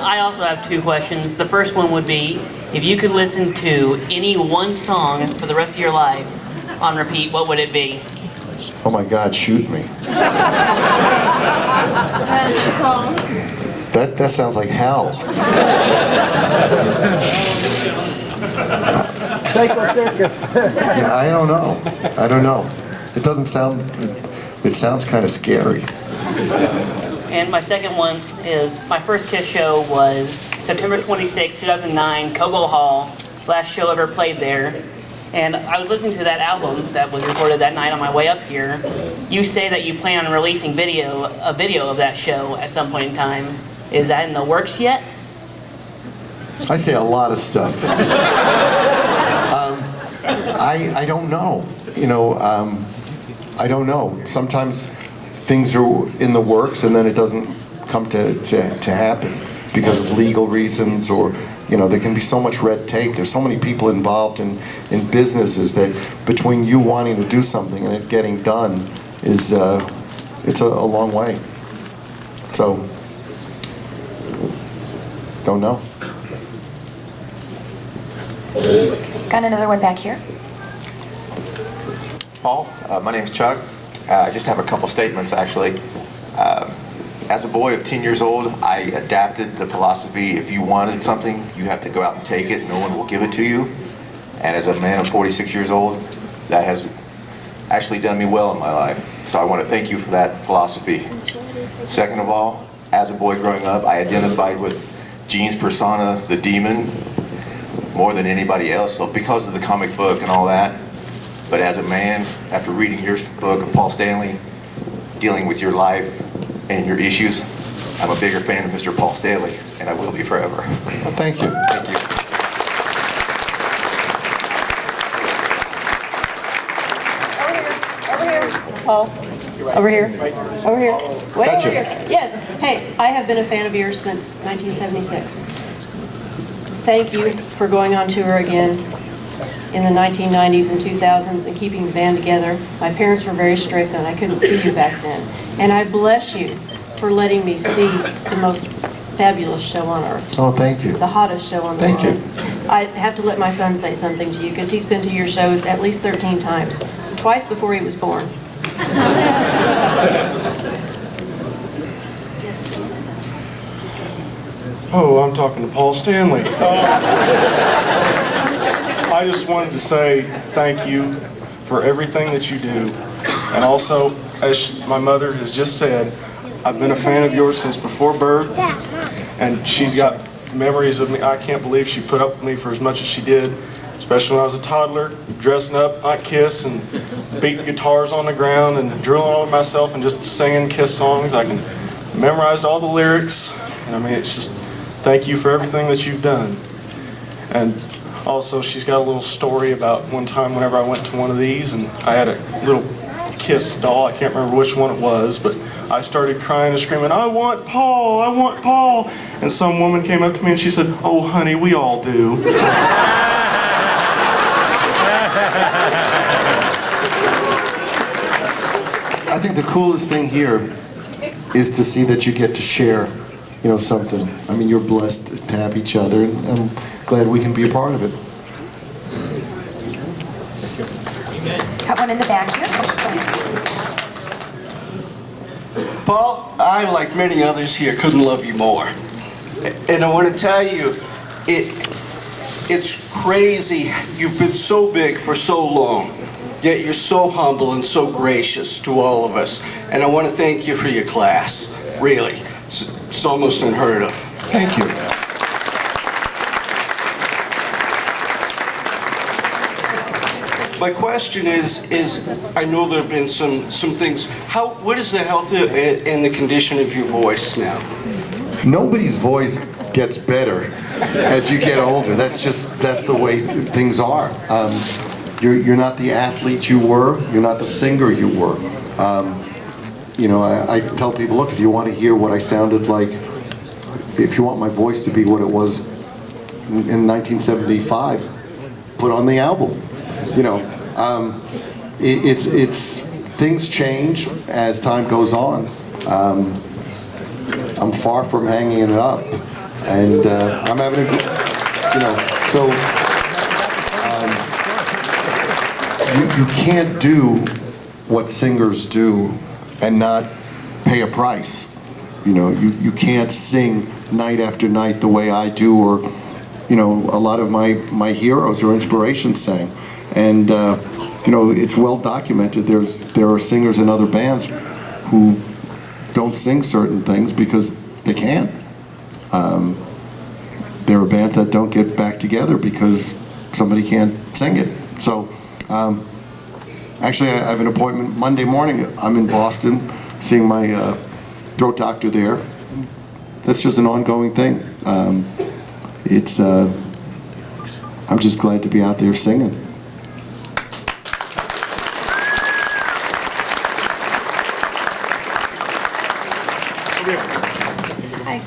I also have two questions. The first one would be, if you could listen to any one song for the rest of your life on repeat, what would it be? Oh my God, shoot me. That sounds like hell. Psycho Circus. Yeah, I don't know. It doesn't sound, it sounds kind of scary. And my second one is, my first KISS show was September 26, 2009, Cobo Hall, last show ever played there. And I was listening to that album that was recorded that night on my way up here. You say that you plan on releasing a video of that show at some point in time. Is that in the works yet? I say a lot of stuff. I don't know. I don't know. Sometimes things are in the works and then it doesn't come to happen because of legal reasons, or there can be so much red tape. There's so many people involved in businesses that between you wanting to do something and it getting done is it's a long way. So don't know. Got another one back here. Paul, my name's Chuck. I just have a couple statements, actually. As a boy of 10 years old, I adapted the philosophy, if you wanted something, you have to go out and take it. No one will give it to you. And as a man of 46 years old, that has actually done me well in my life. So I want to thank you for that philosophy. Second of all, as a boy growing up, I identified with Gene's persona, the demon, more than anybody else, so because of the comic book and all that. But as a man, after reading your book of Paul Stanley, dealing with your life and your issues, I'm a bigger fan of Mr. Paul Stanley, and I will be forever. Well, thank you. Thank you. Over here, Paul. Over here. Over here. Wait, Gotcha. over here. Yes. Hey, I have been a fan of yours since 1976. Thank you for going on tour again in the 1990s and 2000s and keeping the band together. My parents were very strict and I couldn't see you back then. And I bless you for letting me see the most fabulous show on earth. Oh, thank you. The hottest show on the world. Thank you. I have to let my son say something to you because he's been to your shows at least 13 times. Twice before he was born. Oh, I'm talking to Paul Stanley. I just wanted to say thank you for everything that you do. And also, as my mother has just said, I've been a fan of yours since before birth. And she's got memories of me. I can't believe she put up with me for as much as she did. especially when I was a toddler, dressing up like KISS and beating guitars on the ground and drilling all of myself and just singing KISS songs. I can memorized all the lyrics. And I mean, it's just thank you for everything that you've done. And also, she's got a little story about one time whenever I went to one of these and I had a little KISS doll. I can't remember which one it was, but I started crying and screaming, "I want Paul, I want Paul." And some woman came up to me and she said, "Oh, honey, we all do." I think the coolest thing here is to see that you get to share, you know, something. I mean, you're blessed to have each other, and I'm glad we can be a part of it. Got one in the back here. Paul, I, like many others here, couldn't love you more. And I want to tell you, it's crazy. You've been so big for so long, yet you're so humble and so gracious to all of us. And I want to thank you for your class. Really, it's almost unheard of. Thank you. My question is I know there have been some things. What is the health and the condition of your voice now? Nobody's voice gets better as you get older. That's the way things are. You're not the athlete you were. You're not the singer you were. You know, I tell people, look, if you want to hear what I sounded like, if you want my voice to be what it was in 1975, put on the album. You know, it's things change as time goes on. I'm far from hanging it up, and I'm having a good, you know, so you can't do what singers do and not pay a price. You know, you can't sing night after night the way I do, or, you know, a lot of my heroes or inspirations sang. And you know, it's well documented. There are singers in other bands who don't sing certain things because they can't. There are bands that don't get back together because somebody can't sing it. So actually, I have an appointment Monday morning. I'm in Boston seeing my throat doctor there. That's just an ongoing thing. I'm just glad to be out there singing. Hi.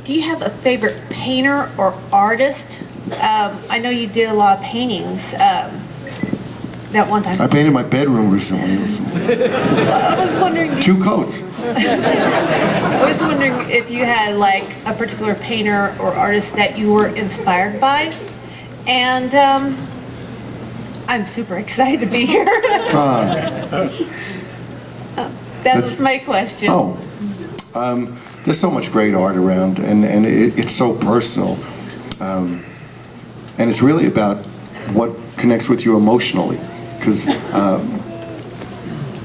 Do you have a favorite painter or artist? I know you did a lot of paintings that one time. I painted my bedroom recently. I was wondering. 2 coats. I was wondering if you had like a particular painter or artist that you were inspired by, and I'm super excited to be here. That was my question. Oh, there's so much great art around, and it's so personal, and it's really about what connects with you emotionally, because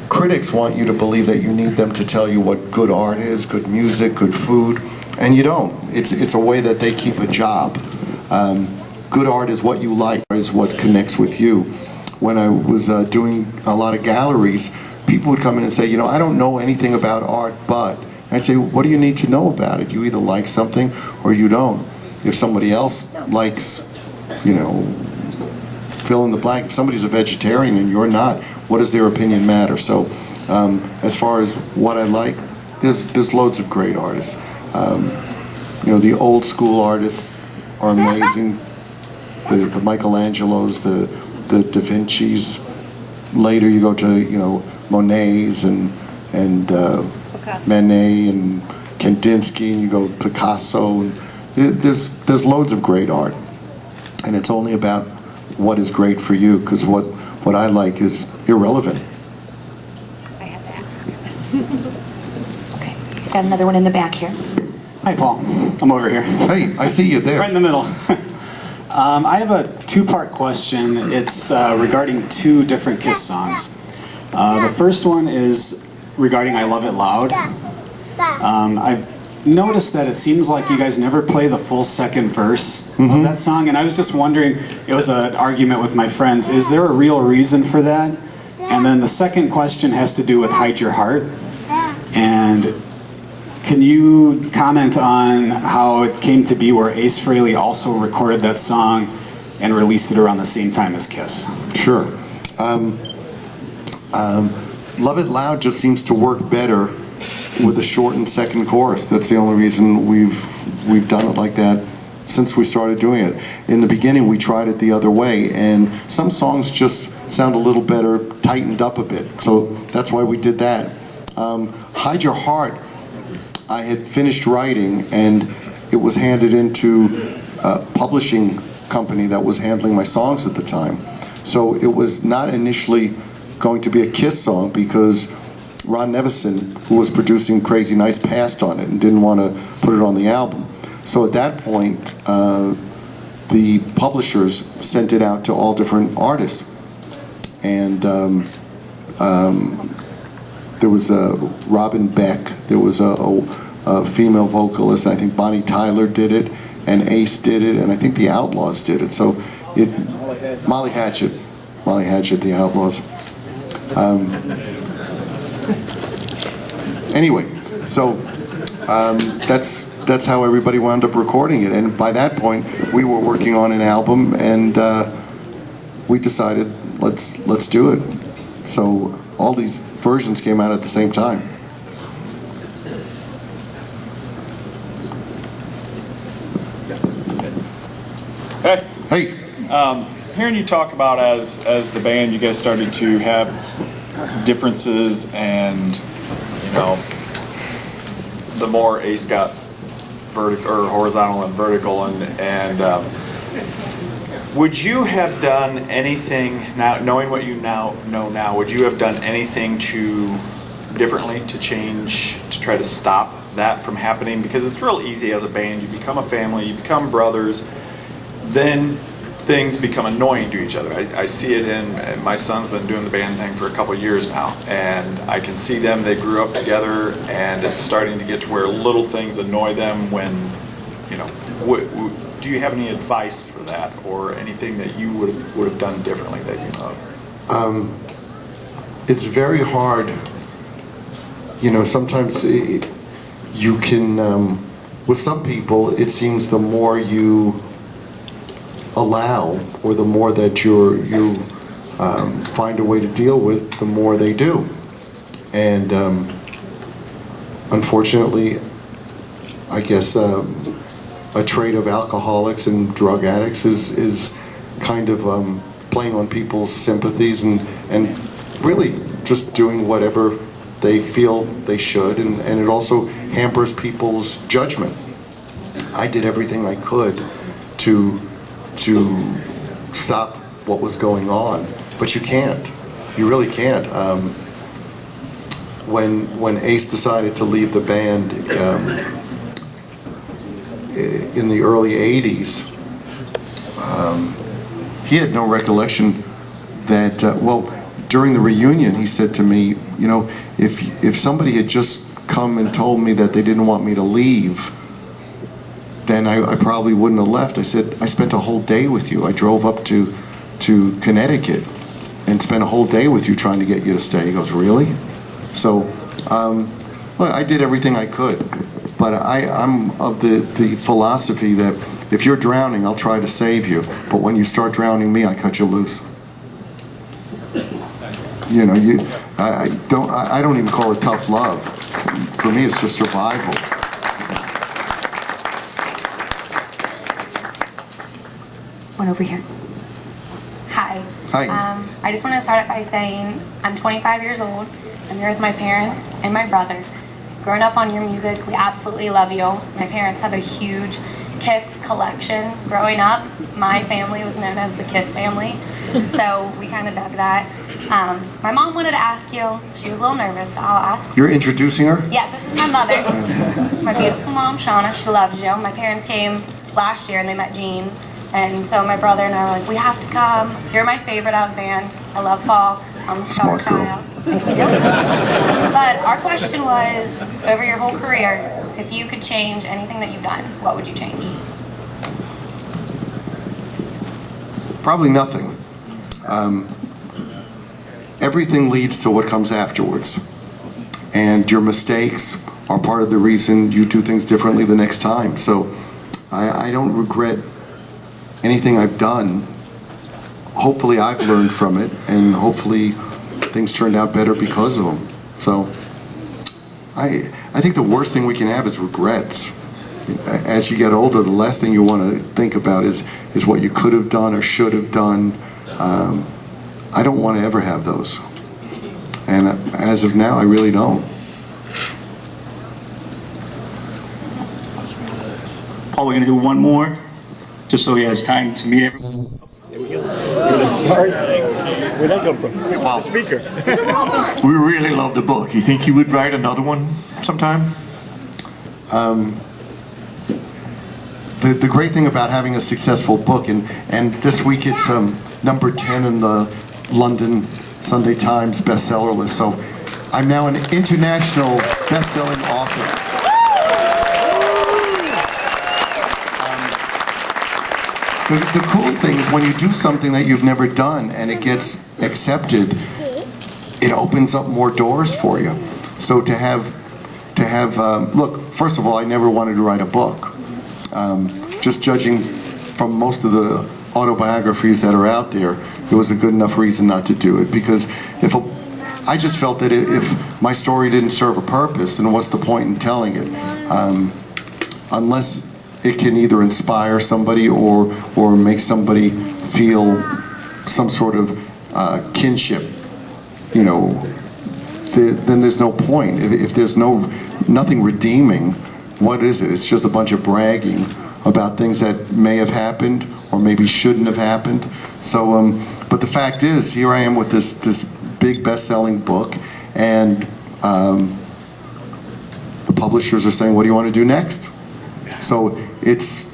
critics want you to believe that you need them to tell you what good art is, good music, good food, and you don't. It's a way that they keep a job. Good art is what you like, is what connects with you. When I was doing a lot of galleries, people would come in and say, you know, I don't know anything about art, but, I'd say, what do you need to know about it? You either like something or you don't. If somebody else likes, you know, fill in the blank, if somebody's a vegetarian and you're not, what does their opinion matter? So, as far as what I like, there's loads of great artists. You know, the old school artists are amazing. The Michelangelos, the Da Vinci's. Later you go to, you know, Monet's and Manet and Kandinsky, and you go Picasso. And there's loads of great art, and it's only about what is great for you, because what I like is irrelevant. Okay, got another one in the back here. Hi, Paul. I'm over here. Hey, I see you there. Right in the middle. I have a 2-part question. It's regarding 2 different KISS songs. The first one is regarding I Love It Loud. I've noticed that it seems like you guys never play the full second verse of that song, and I was just wondering, it was an argument with my friends, is there a real reason for that? And then the second question has to do with Hide Your Heart. And can you comment on how it came to be where Ace Frehley also recorded that song and released it around the same time as KISS? Sure. Love It Loud just seems to work better with a shortened second chorus. That's the only reason we've done it like that since we started doing it. In the beginning, we tried it the other way, and some songs just sound a little better, tightened up a bit. So that's why we did that. Hide Your Heart, I had finished writing, and it was handed into a publishing company that was handling my songs at the time. So it was not initially going to be a KISS song because Ron Nevison, who was producing Crazy Nights, passed on it and didn't want to put it on the album. So at that point, the publishers sent it out to all different artists. And there was Robin Beck, there was a female vocalist, I think Bonnie Tyler did it, and Ace did it, and I think the Outlaws did it. So Molly Hatchet, the Outlaws. Anyway, so that's how everybody wound up recording it, and by that point we were working on an album, and we decided let's do it. So all these versions came out at the same time. Hey. Hey. Hearing you talk about as the band, you guys started to have differences, and you know, the more Ace got horizontal and vertical, and would you have done anything now, knowing what you now know now? Would you have done anything differently to change, to try to stop that from happening? Because it's real easy as a band. You become a family, you become brothers, then things become annoying to each other. I see it in, my son's been doing the band thing for a couple of years now, and I can see them, they grew up together, and it's starting to get to where little things annoy them when, you know, do you have any advice for that, or anything that you would have done differently that you know of? It's very hard, you know, sometimes you can, with some people, it seems the more you allow, or the more that you find a way to deal with, the more they do. And unfortunately, I guess a trait of alcoholics and drug addicts is kind of playing on people's sympathies and really just doing whatever they feel they should, and it also hampers people's judgment. I did everything I could to stop what was going on, but you can't. You really can't. When Ace decided to leave the band in the early 80s, he had no recollection that, well, during the reunion he said to me, you know, if somebody had just come and told me that they didn't want me to leave, then I probably wouldn't have left. I said, I spent a whole day with you. I drove up to Connecticut and spent a whole day with you trying to get you to stay. He goes, really? So, well, I did everything I could. But I'm of the philosophy that if you're drowning, I'll try to save you. But when you start drowning me, I cut you loose. You know, I don't even call it tough love. For me, it's just survival. One over here. Hi. Hi. I just want to start out by saying I'm 25 years old. I'm here with my parents and my brother. Growing up on your music, we absolutely love you. My parents have a huge KISS collection. Growing up, my family was known as the KISS family, so we kind of dug that. My mom wanted to ask you. She was a little nervous, so I'll ask. You're introducing her? Yeah, this is my mother. My beautiful mom, Shauna. She loves you. My parents came last year and they met Gene. And so my brother and I were like, we have to come. You're my favorite out of the band. I love Paul. I'm the star child. Thank you. But our question was, over your whole career, if you could change anything that you've done, what would you change? Probably nothing. Everything leads to what comes afterwards. And your mistakes are part of the reason you do things differently the next time. So I don't regret anything I've done. Hopefully I've learned from it, and hopefully things turned out better because of them. So I think the worst thing we can have is regrets. As you get older, the last thing you want to think about is what you could have done or should have done. I don't want to ever have those. And as of now, I really don't. Paul, we're going to do one more, just so he has time to meet everyone. There we go. Where'd that come from? The speaker. We really love the book. You think you would write another one sometime? The great thing about having a successful book, and this week it's number 10 in the London Sunday Times bestseller list. So I'm now an international best-selling author. The cool thing is when you do something that you've never done and it gets accepted, it opens up more doors for you. So to have look, first of all, I never wanted to write a book. Just judging from most of the autobiographies that are out there, it was a good enough reason not to do it, because I just felt that if my story didn't serve a purpose, then what's the point in telling it? Unless it can either inspire somebody or make somebody feel some sort of kinship, you know, then there's no point. If there's nothing redeeming, what is it? It's just a bunch of bragging about things that may have happened or maybe shouldn't have happened. So, but the fact is, here I am with this big best-selling book, and the publishers are saying, "What do you want to do next?" So it's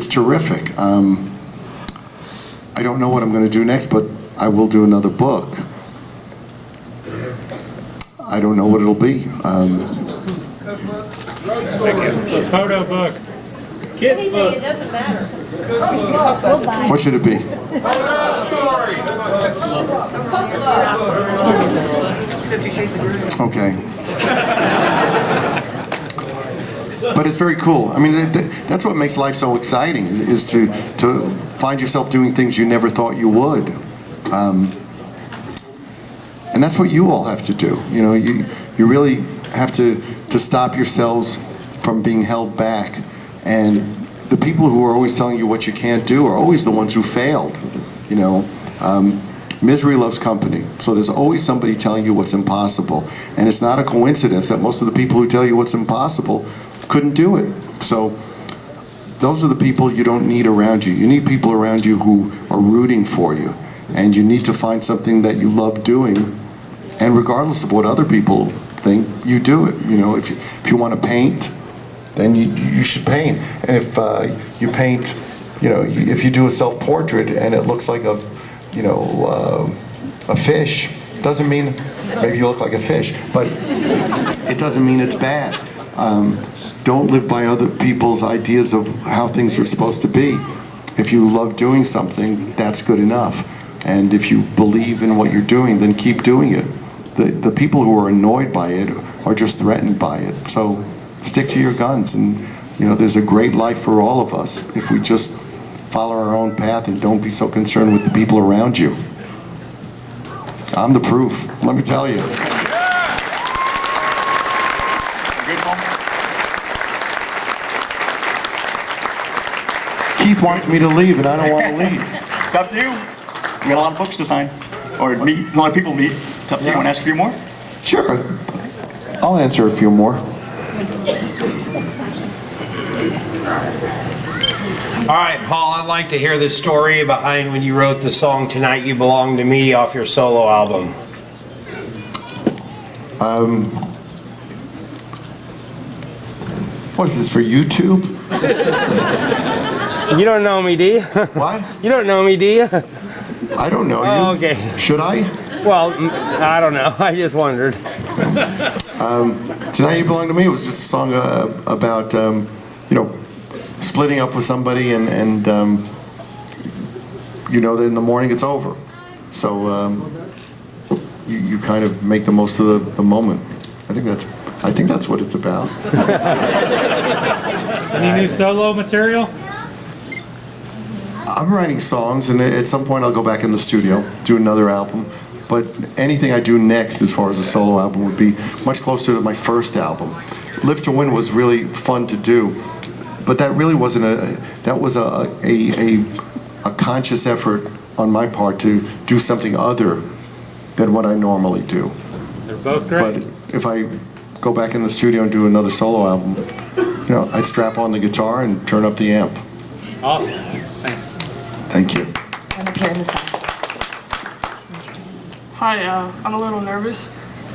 terrific. I don't know what I'm going to do next, but I will do another book. I don't know what it'll be. Photo book. Kids book. It doesn't matter. What should it be? Okay. But it's very cool. I mean, that's what makes life so exciting, is to find yourself doing things you never thought you would. And that's what you all have to do. You know, you really have to stop yourselves from being held back. And the people who are always telling you what you can't do are always the ones who failed. You know, misery loves company. So there's always somebody telling you what's impossible. And it's not a coincidence that most of the people who tell you what's impossible couldn't do it. So those are the people you don't need around you. You need people around you who are rooting for you. And you need to find something that you love doing. And regardless of what other people think, you do it. You know, if you want to paint, then you should paint. And if you paint, you know, if you do a self-portrait and it looks like a fish, doesn't mean, maybe you look like a fish, but it doesn't mean it's bad. Don't live by other people's ideas of how things are supposed to be. If you love doing something, that's good enough. And if you believe in what you're doing, then keep doing it. The people who are annoyed by it are just threatened by it. So stick to your guns, and you know, there's a great life for all of us if we just follow our own path and don't be so concerned with the people around you. I'm the proof, let me tell you. Keith wants me to leave, and I don't want to leave. It's up to you. We got a lot of books to sign, or meet. A lot of people meet. It's up to you. Want to ask a few more? Sure. I'll answer a few more. All right, Paul, I'd like to hear the story behind when you wrote the song "Tonight You Belong to Me" off your solo album. What is this, for YouTube? You don't know me, do you? What? You don't know me, do you? I don't know you. Oh, okay. Should I? Well, I don't know. I just wondered. Tonight You Belong to Me was just a song about, you know, splitting up with somebody and you know that in the morning it's over. So you kind of make the most of the moment. I think that's what it's about. Any new solo material? I'm writing songs, and at some point I'll go back in the studio, do another album. But anything I do next, as far as a solo album, would be much closer to my first album. Live to Win was really fun to do, but that really wasn't that was a conscious effort on my part to do something other than what I normally do. They're both great. But if I go back in the studio and do another solo album, you know, I'd strap on the guitar and turn up the amp. Awesome. Thanks. Thank you. I'm up here in the side. Hi, I'm a little nervous.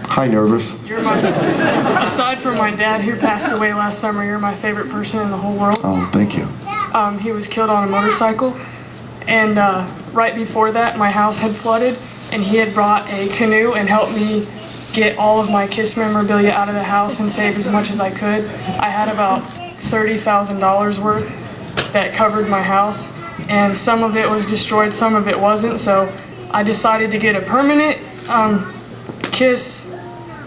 Hi, nervous. You're aside from my dad who passed away last summer, you're my favorite person in the whole world. Oh, thank you. He was killed on a motorcycle, and right before that, my house had flooded, and he had brought a canoe and helped me get all of my KISS memorabilia out of the house and save as much as I could. I had about $30,000 worth that covered my house, and some of it was destroyed, some of it wasn't, so I decided to get a permanent KISS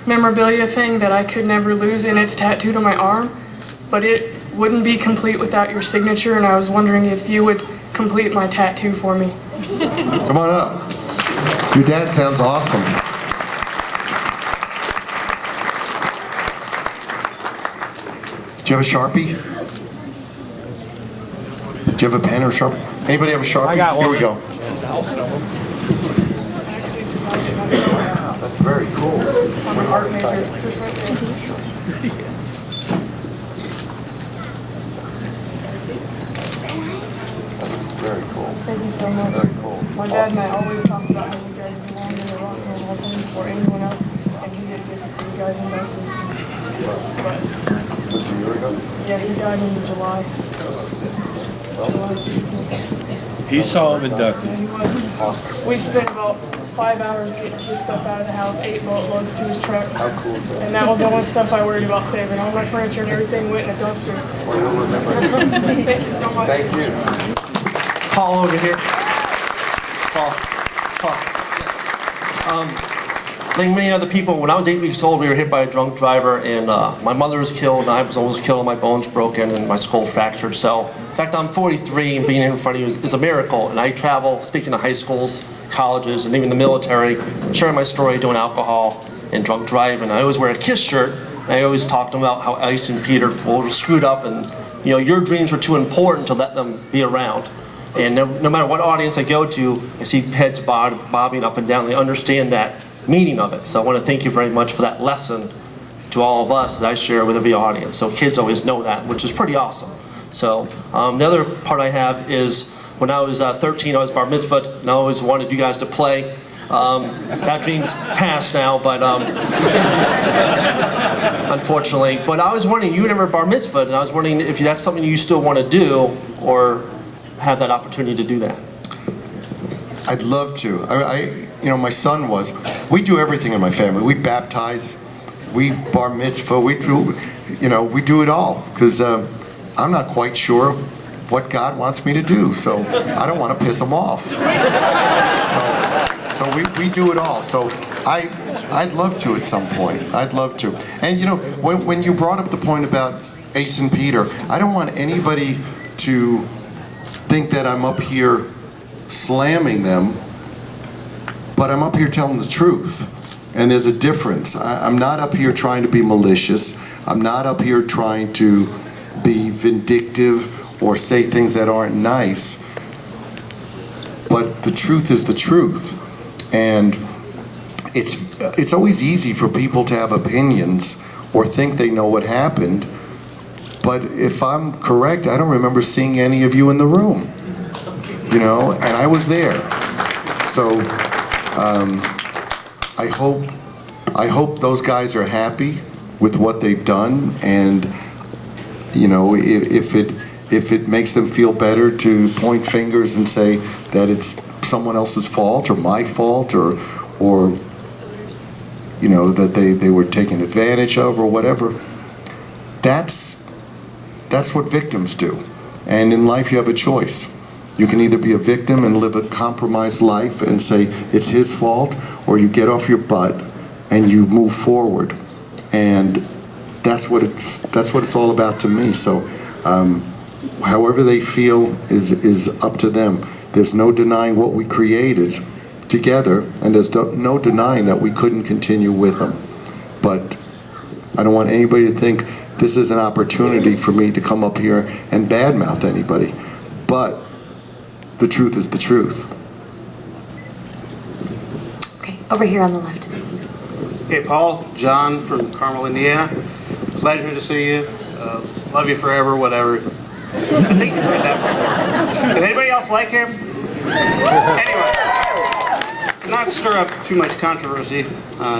memorabilia thing that I could never lose, and it's tattooed on my arm, but it wouldn't be complete without your signature, and I was wondering if you would complete my tattoo for me. Come on up. Your dad sounds awesome. Do you have a Sharpie? Do you have a pen or a Sharpie? Anybody have a Sharpie? I got one. Here we go. That's very cool. I'm an art major. Very cool. Thank you so much. Very cool. My dad and I always talk about how you guys belong in the Rock and Roll Hall of Fame before anyone else, and he didn't get to see you guys inducted. But Was it a year ago? yeah, he died in July. July 16th. He saw him inducted. And he was. We spent about 5 hours getting his stuff out of the house, 8 boatloads to his truck. How cool is that? And that was the only stuff I worried about saving. All my furniture and everything went in a dumpster. Well, you'll remember. Thank you so much. Thank you. Paul over here. Paul. Like many other people, when I was 8 weeks old, we were hit by a drunk driver, and my mother was killed, and I was almost killed, and my bones broken, and my skull fractured. So, in fact, I'm 43, and being here in front of you is a miracle. And I travel, speaking to high schools, colleges, and even the military, sharing my story, doing alcohol and drunk driving. I always wear a KISS shirt, and I always talk to them about how Ice and Peter were screwed up, and you know, your dreams were too important to let them be around. And no matter what audience I go to, I see heads bobbing up and down. They understand that meaning of it. So I want to thank you very much for that lesson to all of us that I share with every audience. So kids always know that, which is pretty awesome. So the other part I have is when I was 13, I was bar mitzvahed, and I always wanted you guys to play. That dream's past now, but unfortunately. But I was wondering, you never bar mitzvahed, and I was wondering if that's something you still want to do, or have that opportunity to do that. I'd love to. You know, my son was. We do everything in my family. We baptize, we bar mitzvah, we do, you know, we do it all. Because I'm not quite sure what God wants me to do, so I don't want to piss him off. So we do it all. So I'd love to at some point. I'd love to. And you know, when you brought up the point about Ace and Peter, I don't want anybody to think that I'm up here slamming them, but I'm up here telling the truth. And there's a difference. I'm not up here trying to be malicious. I'm not up here trying to be vindictive or say things that aren't nice. But the truth is the truth. And it's always easy for people to have opinions or think they know what happened. But if I'm correct, I don't remember seeing any of you in the room. You know, and I was there. So I hope those guys are happy with what they've done, and you know, if it makes them feel better to point fingers and say that it's someone else's fault or my fault or you know, that they were taken advantage of or whatever. That's what victims do. And in life you have a choice. You can either be a victim and live a compromised life and say it's his fault, or you get off your butt and you move forward. And that's what it's all about to me. So however they feel is up to them. There's no denying what we created together, and there's no denying that we couldn't continue with them. But I don't want anybody to think this is an opportunity for me to come up here and badmouth anybody. But the truth is the truth. Okay, over here on the left. Hey, Paul, John from Carmel, Indiana. Pleasure to see you. Love you forever, whatever. I think you heard that before. Does anybody else like him? Anyway, to not stir up too much controversy,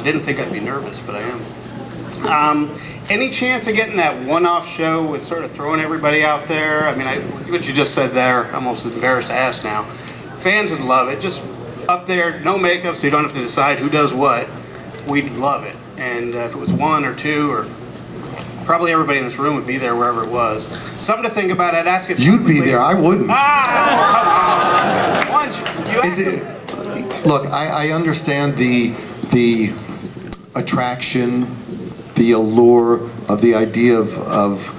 didn't think I'd be nervous, but I am. Any chance of getting that one-off show with sort of throwing everybody out there? I mean, what you just said there, I'm almost embarrassed to ask now. Fans would love it. Just up there, no makeup, so you don't have to decide who does what. We'd love it. And if it was one or two, or probably everybody in this room would be there wherever it was. Something to think about. I'd ask if you'd be there. I wouldn't. Ah, come on. Look, I understand the attraction, the allure of the idea of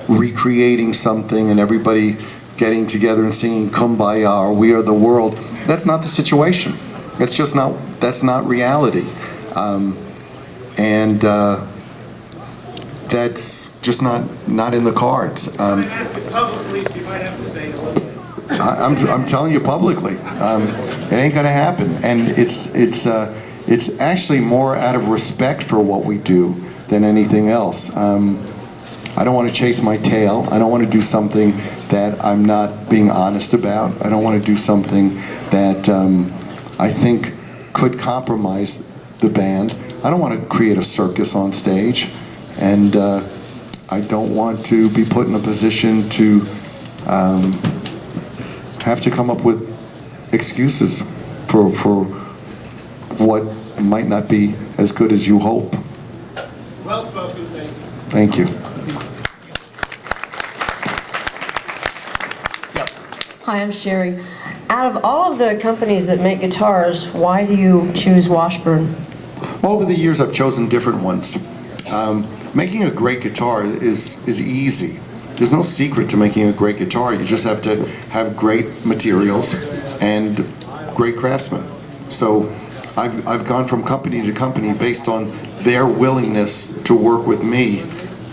recreating something and everybody getting together and singing Kumbaya or We Are the World. That's not the situation. That's just not, that's not reality. That's just not in the cards. I'm telling you publicly, it ain't gonna happen. And it's actually more out of respect for what we do than anything else. I don't want to chase my tail. I don't want to do something that I'm not being honest about. I don't want to do something that I think could compromise the band. I don't want to create a circus on stage, and I don't want to be put in a position to have to come up with excuses for what might not be as good as you hope. Well spoken, thank you. Thank you. Hi, I'm Sherry. Out of all of the companies that make guitars, why do you choose Washburn? Over the years, I've chosen different ones. Making a great guitar is easy. There's no secret to making a great guitar. You just have to have great materials and great craftsmen. So I've gone from company to company based on their willingness to work with me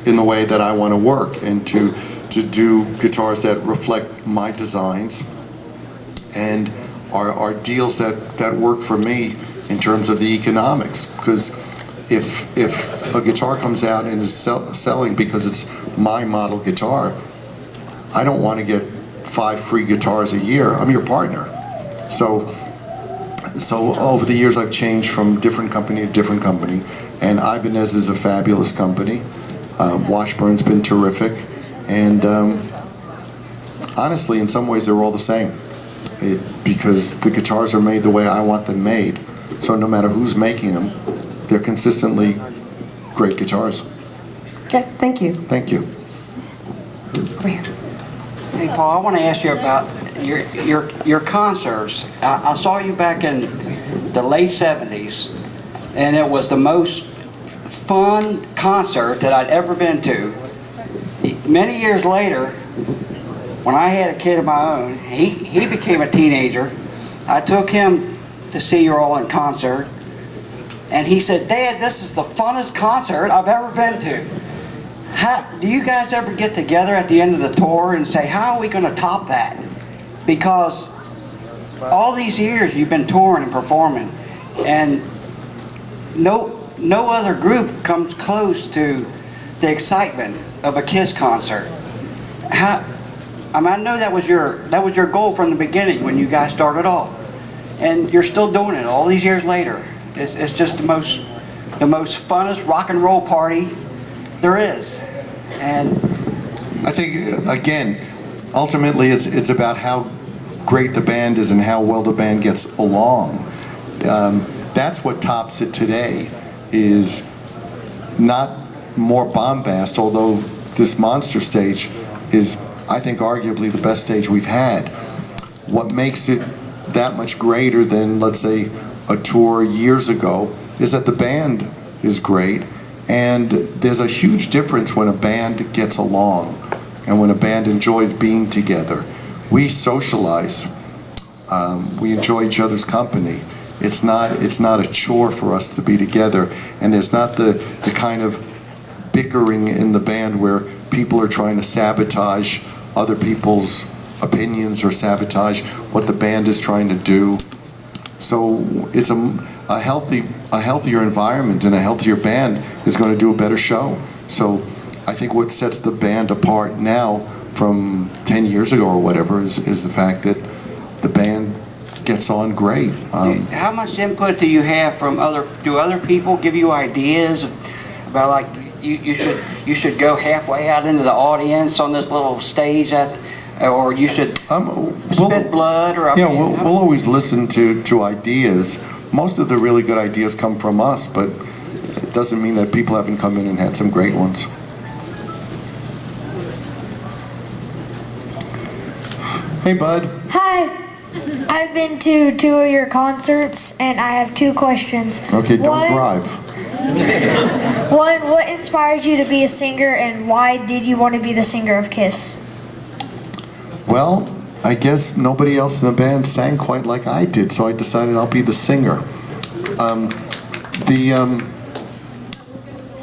in the way that I want to work, and to do guitars that reflect my designs and are deals that work for me in terms of the economics. Because if a guitar comes out and is selling because it's my model guitar, I don't want to get 5 free guitars a year. I'm your partner. So over the years I've changed from different company to different company, and Ibanez is a fabulous company. Washburn's been terrific, and honestly in some ways they're all the same, because the guitars are made the way I want them made. So no matter who's making them, they're consistently great guitars. Okay, thank you. Thank you. Over here. Hey Paul, I want to ask you about your concerts. I saw you back in the late 70s, and it was the most fun concert that I'd ever been to. Many years later, when I had a kid of my own, he became a teenager. I took him to see you all in concert, and he said, "Dad, this is the funnest concert I've ever been to." Do you guys ever get together at the end of the tour and say, how are we going to top that? Because all these years you've been touring and performing, and no other group comes close to the excitement of a KISS concert. I know that was your goal from the beginning when you guys started off, and you're still doing it all these years later. It's just the most funnest rock and roll party there is. And I think, again, ultimately it's about how great the band is and how well the band gets along. That's what tops it today. is not more bombast, although this monster stage is, I think, arguably the best stage we've had. What makes it that much greater than, let's say, a tour years ago is that the band is great, and there's a huge difference when a band gets along and when a band enjoys being together. We socialize. We enjoy each other's company. It's not a chore for us to be together, and there's not the kind of bickering in the band where people are trying to sabotage other people's opinions or sabotage what the band is trying to do. So it's a healthier environment, and a healthier band is going to do a better show. So I think what sets the band apart now from 10 years ago or whatever is the fact that the band gets on great. How much input do you have from do other people give you ideas about, like, you should go halfway out into the audience on this little stage, or you should spit blood, or we'll always listen to ideas. Most of the really good ideas come from us, but it doesn't mean that people haven't come in and had some great ones. Hey, bud. Hi. I've been to 2 of your concerts, and I have 2 questions. Okay, don't drive. One, what inspired you to be a singer, and why did you want to be the singer of KISS? Well, I guess nobody else in the band sang quite like I did, so I decided I'll be the singer.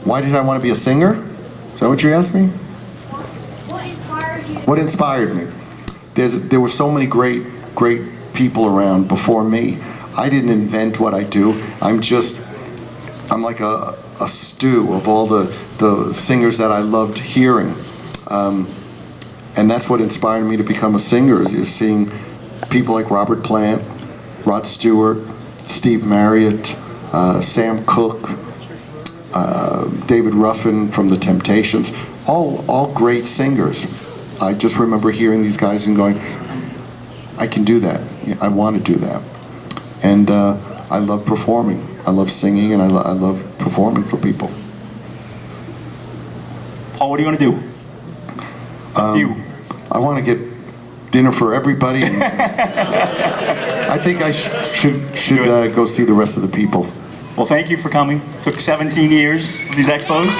Why did I want to be a singer? Is that what you asked me? What inspired you? What inspired me? There were so many great people around before me. I didn't invent what I do. I'm like a stew of all the singers that I loved hearing. And that's what inspired me to become a singer, is seeing people like Robert Plant, Rod Stewart, Steve Marriott, Sam Cooke, David Ruffin from The Temptations, all great singers. I just remember hearing these guys and going, I can do that. I want to do that. And I love performing. I love singing, and I love performing for people. Paul, what do you want to do? I want to get dinner for everybody. And I think I should go see the rest of the people. Well, thank you for coming. Took 17 years of these expos.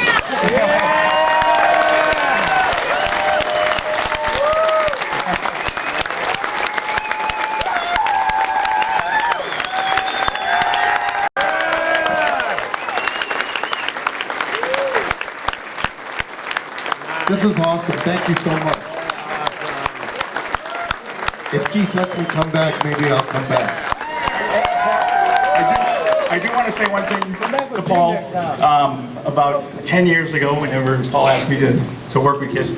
This is awesome. Thank you so much. If Keith lets me come back, maybe I'll come back. I do want to say one thing to Paul. About 10 years ago, whenever Paul asked me to work with KISS,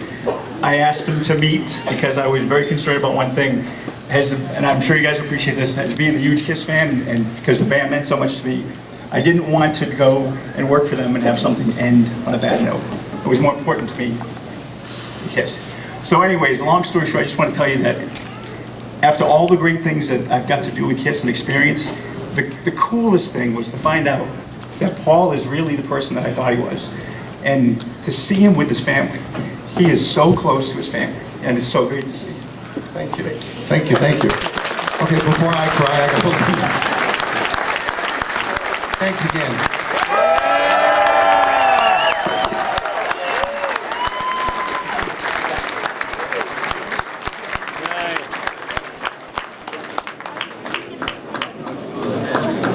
I asked him to meet because I was very concerned about one thing. And I'm sure you guys appreciate this, as being a huge KISS fan, and because the band meant so much to me, I didn't want to go and work for them and have something end on a bad note. It was more important to me than KISS. So anyways, long story short, I just want to tell you that after all the great things that I've got to do with KISS and experience, the coolest thing was to find out that Paul is really the person that I thought he was. And to see him with his family. He is so close to his family, and it's so great to see. Thank you. Thank you, thank you. Okay, before I cry, I gotta leave. Thanks again.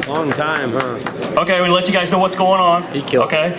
Long time, huh? Okay, we'll let you guys know what's going on. Okay.